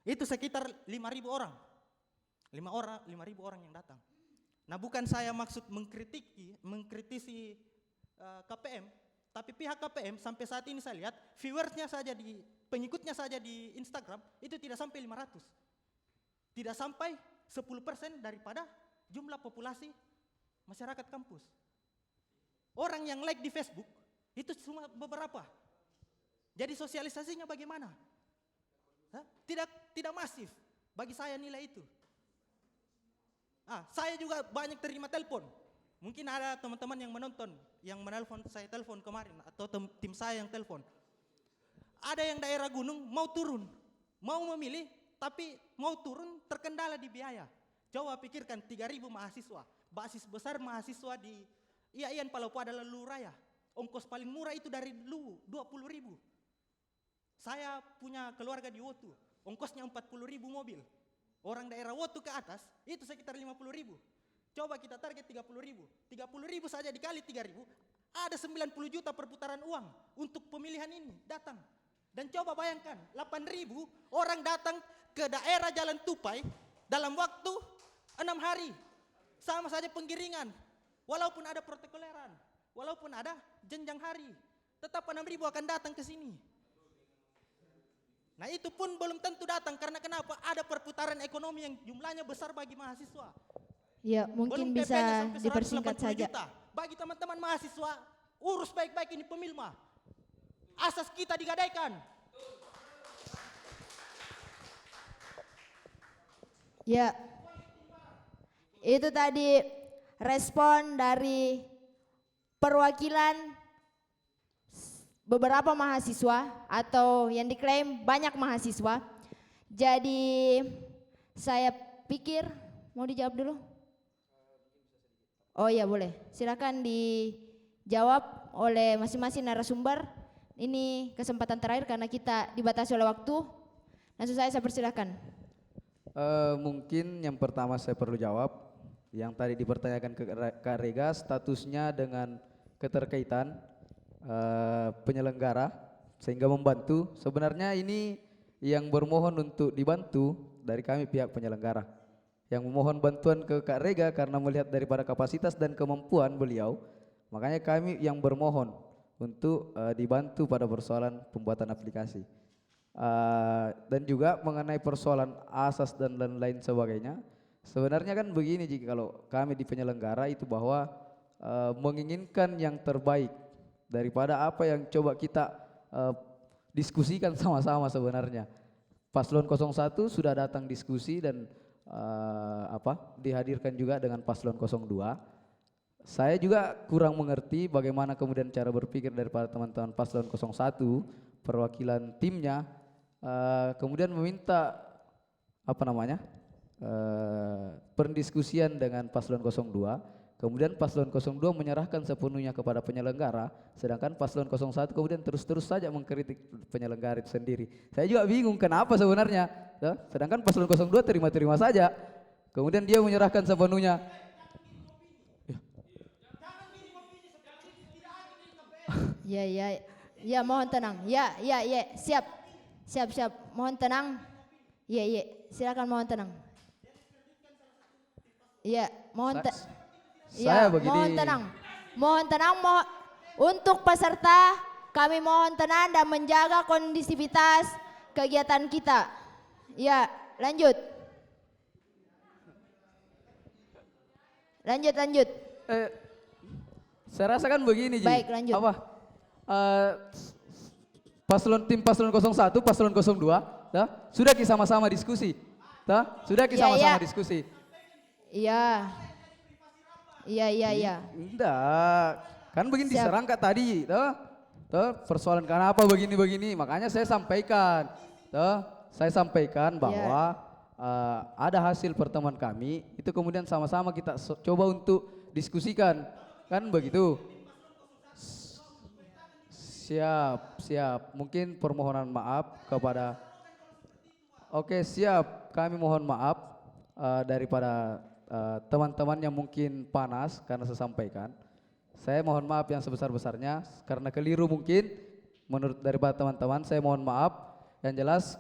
itu sekitar 5.000 orang. 5.000 orang yang datang. Nah, bukan saya maksud mengkritisi KPM, tapi pihak KPM sampai saat ini saya lihat viewersnya saja pengikutnya saja di Instagram itu tidak sampai 500. Tidak sampai 10% daripada jumlah populasi masyarakat kampus. Orang yang like di Facebook itu cuma beberapa. Jadi sosialisasinya bagaimana? Tidak masif. Bagi saya nilai itu. Saya juga banyak terima telepon. Mungkin ada teman-teman yang menonton, yang menelpon saya telepon kemarin, atau tim saya yang telepon. Ada yang daerah gunung mau turun, mau memilih, tapi mau turun terkendala di biaya. Coba pikirkan 3.000 mahasiswa, basis besar mahasiswa di IAIN Palopo adalah Luraya. Ongkos paling murah itu dari Luwu, 20.000. Saya punya keluarga di Wotu, ongkosnya 40.000 mobil. Orang daerah Wotu ke atas, itu sekitar 50.000. Coba kita target 30.000. 30.000 saja dikali 3.000, ada 90 juta perputaran uang untuk pemilihan ini datang. Dan coba bayangkan, 8.000 orang datang ke daerah Jalan Tupai dalam waktu 6 hari. Sama saja penggiringan. Walaupun ada protokoleran, walaupun ada jenjang hari, tetap 6.000 akan datang ke sini. Nah, itu pun belum tentu datang karena kenapa? Ada perputaran ekonomi yang jumlahnya besar bagi mahasiswa. Ya, mungkin Belum bisa PP-nya sampai dipersingkat 180 saja. juta. Bagi teman-teman mahasiswa, urus baik-baik ini pemilma. Asas kita digadaikan. Ya, itu tadi respon dari perwakilan beberapa mahasiswa atau yang diklaim banyak mahasiswa. Jadi saya pikir Mau dijawab dulu? Oh iya boleh. Silakan dijawab oleh masing-masing narasumber. Ini kesempatan terakhir karena kita dibatasi oleh waktu. Langsung saya persilakan. Mungkin yang pertama saya perlu jawab, yang tadi dipertanyakan ke Kak Rega, statusnya dengan keterkaitan penyelenggara sehingga membantu. Sebenarnya ini yang bermohon untuk dibantu dari kami pihak penyelenggara. Yang memohon bantuan ke Kak Rega karena melihat daripada kapasitas dan kemampuan beliau, makanya kami yang bermohon untuk dibantu pada persoalan pembuatan aplikasi. Dan juga mengenai persoalan asas dan lain-lain sebagainya, sebenarnya kan begini, jika kalau kami di penyelenggara itu bahwa menginginkan yang terbaik daripada apa yang coba kita diskusikan sama-sama. Sebenarnya Paslon 01 sudah datang diskusi dan dihadirkan juga dengan Paslon 02. Saya juga kurang mengerti bagaimana kemudian cara berpikir daripada teman-teman Paslon 01 perwakilan timnya, kemudian meminta pendiskusian dengan Paslon 02, kemudian Paslon 02 menyerahkan sepenuhnya kepada penyelenggara, sedangkan Paslon 01 kemudian terus-terus saja mengkritik penyelenggara itu sendiri. Saya juga bingung kenapa sebenarnya, sedangkan Paslon 02 terima-terima saja, kemudian dia menyerahkan sepenuhnya. Ya, mohon tenang. Ya, siap, mohon tenang. Ya, silakan mohon tenang. Ya, mohon tenang. Mohon tenang, untuk peserta kami mohon tenang dan menjaga kondisivitas kegiatan kita. Ya, lanjut. Saya rasakan begini, Ji. Baik, lanjut. Tim Paslon 01, Paslon 02, sudah sama-sama diskusi. Diskusi. Iya. Enggak, kan begini diserang Kak tadi, persoalan kenapa begini, makanya saya sampaikan, bahwa ada hasil pertemuan kami, itu kemudian sama-sama kita coba untuk diskusikan, kan begitu. Siap. Mungkin permohonan maaf kepada. Oke, siap. Kami mohon maaf daripada teman-teman yang mungkin panas karena saya sampaikan. Saya mohon maaf yang sebesar-besarnya karena keliru mungkin menurut daripada teman-teman. Saya mohon maaf. Yang jelas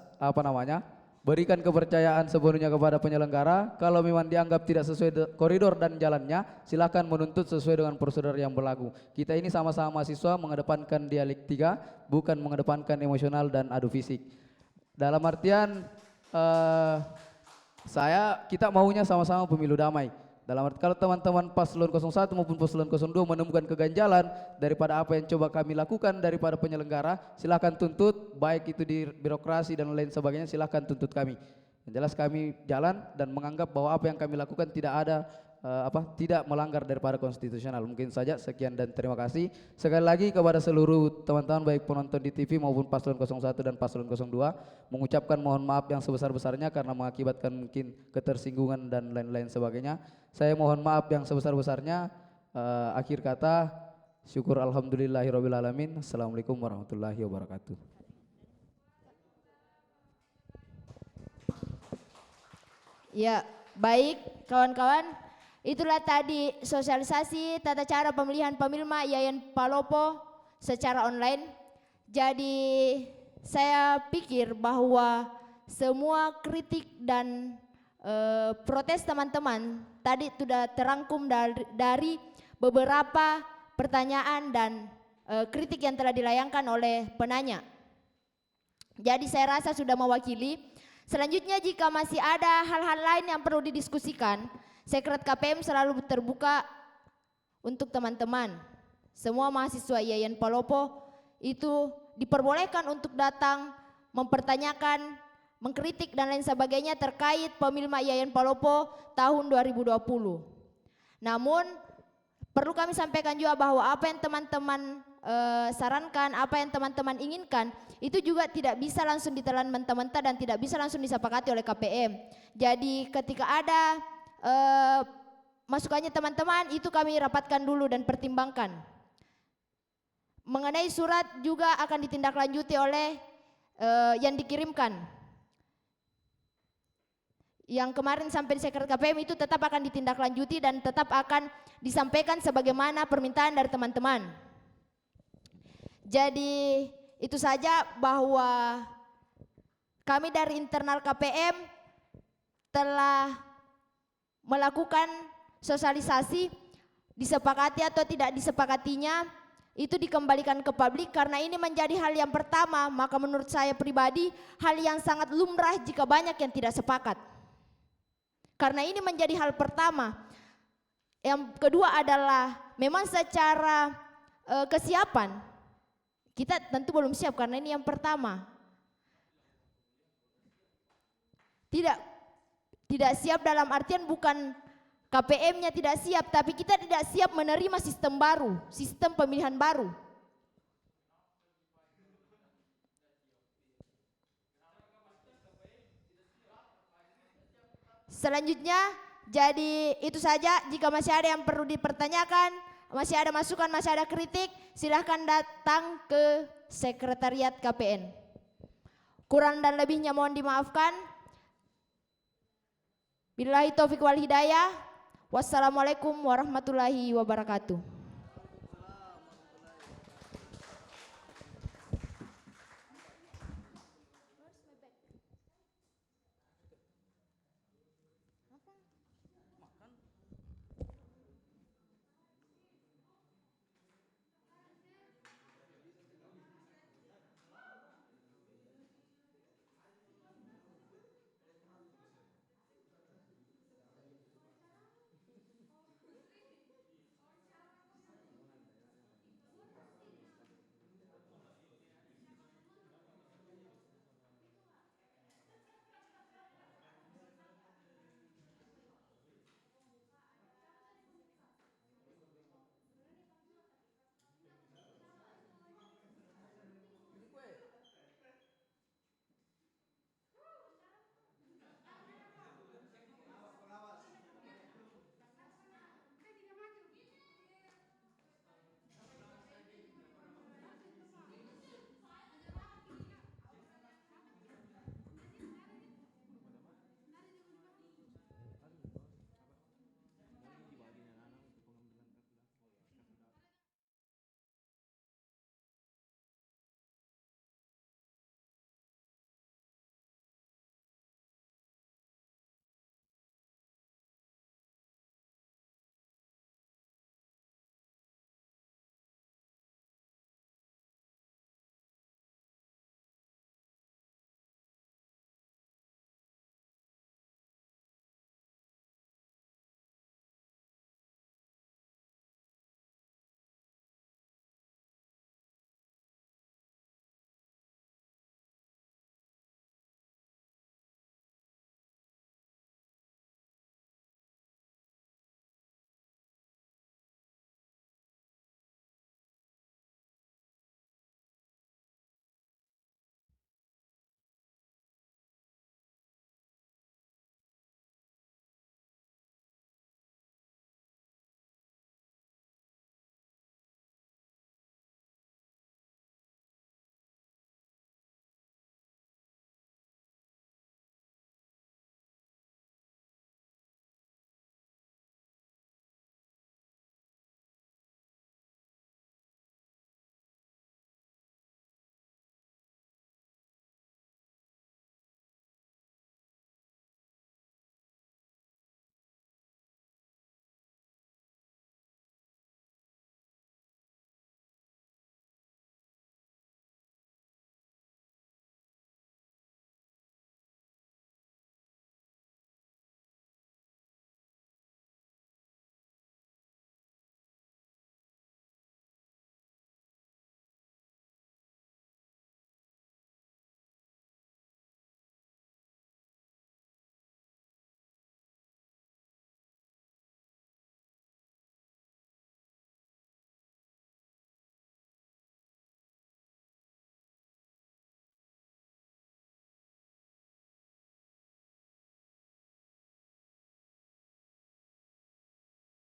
berikan kepercayaan sepenuhnya kepada penyelenggara. Kalau memang dianggap tidak sesuai koridor dan jalannya, silakan menuntut sesuai dengan prosedur yang berlaku. Kita ini sama-sama mahasiswa mengedepankan dialektika, bukan mengedepankan emosional dan adu fisik. Dalam artian kita maunya sama-sama pemilu damai. Dalam arti kalau teman-teman Paslon 01 maupun Paslon 02 menemukan keganjalan daripada apa yang coba kami lakukan daripada penyelenggara, silakan tuntut, baik itu di birokrasi dan lain sebagainya, silakan tuntut kami. Yang jelas kami jalan dan menganggap bahwa apa yang kami lakukan tidak melanggar daripada konstitusional. Mungkin saja, sekian dan terima kasih. Sekali lagi kepada seluruh teman-teman baik penonton di TV maupun Paslon 01 dan Paslon 02 mengucapkan mohon maaf yang sebesar-besarnya karena mengakibatkan mungkin ketersinggungan dan lain-lain sebagainya. Saya mohon maaf yang sebesar-besarnya. Akhir kata, syukur alhamdulillahirabbil alamin. Assalamualaikum warahmatullahi wabarakatuh. Ya, baik kawan-kawan. Itulah tadi sosialisasi tata cara pemilihan Pemilma Yayan Palopo secara online. Jadi saya pikir bahwa semua kritik dan protes teman-teman tadi sudah terangkum dari beberapa pertanyaan dan kritik yang telah dilayangkan oleh penanya. Jadi saya rasa sudah mewakili. Selanjutnya jika masih ada hal-hal lain yang perlu didiskusikan, Sekret KPM selalu terbuka untuk teman-teman. Semua mahasiswa Yayan Palopo itu diperbolehkan untuk datang mempertanyakan, mengkritik dan lain sebagainya terkait Pemilma Yayan Palopo tahun 2020. Namun perlu kami sampaikan juga bahwa apa yang teman-teman sarankan, apa yang teman-teman inginkan itu juga tidak bisa langsung ditelan mentah-mentah dan tidak bisa langsung disepakati oleh KPM. Jadi ketika ada masukannya teman-teman itu kami rapatkan dulu dan pertimbangkan. Mengenai surat juga akan ditindaklanjuti oleh yang dikirimkan. Yang kemarin sampai di Sekretariat KPM itu tetap akan ditindaklanjuti dan tetap akan disampaikan sebagaimana permintaan dari teman-teman. Jadi itu saja bahwa kami dari internal KPM telah melakukan sosialisasi, disepakati atau tidak disepakatinya itu dikembalikan ke publik karena ini menjadi hal yang pertama, maka menurut saya pribadi hal yang sangat lumrah jika banyak yang tidak sepakat. Karena ini menjadi hal pertama. Yang kedua adalah memang secara kesiapan kita tentu belum siap karena ini yang pertama. Tidak siap dalam artian bukan KPM-nya tidak siap, tapi kita tidak siap menerima sistem baru, sistem pemilihan baru. Selanjutnya, jadi itu saja. Jika masih ada yang perlu dipertanyakan, masih ada masukan, masih ada kritik, silahkan datang ke Sekretariat KPN. Kurang dan lebihnya mohon dimaafkan. Billahi taufiq wal hidayah. Wassalamualaikum warahmatullahi wabarakatuh.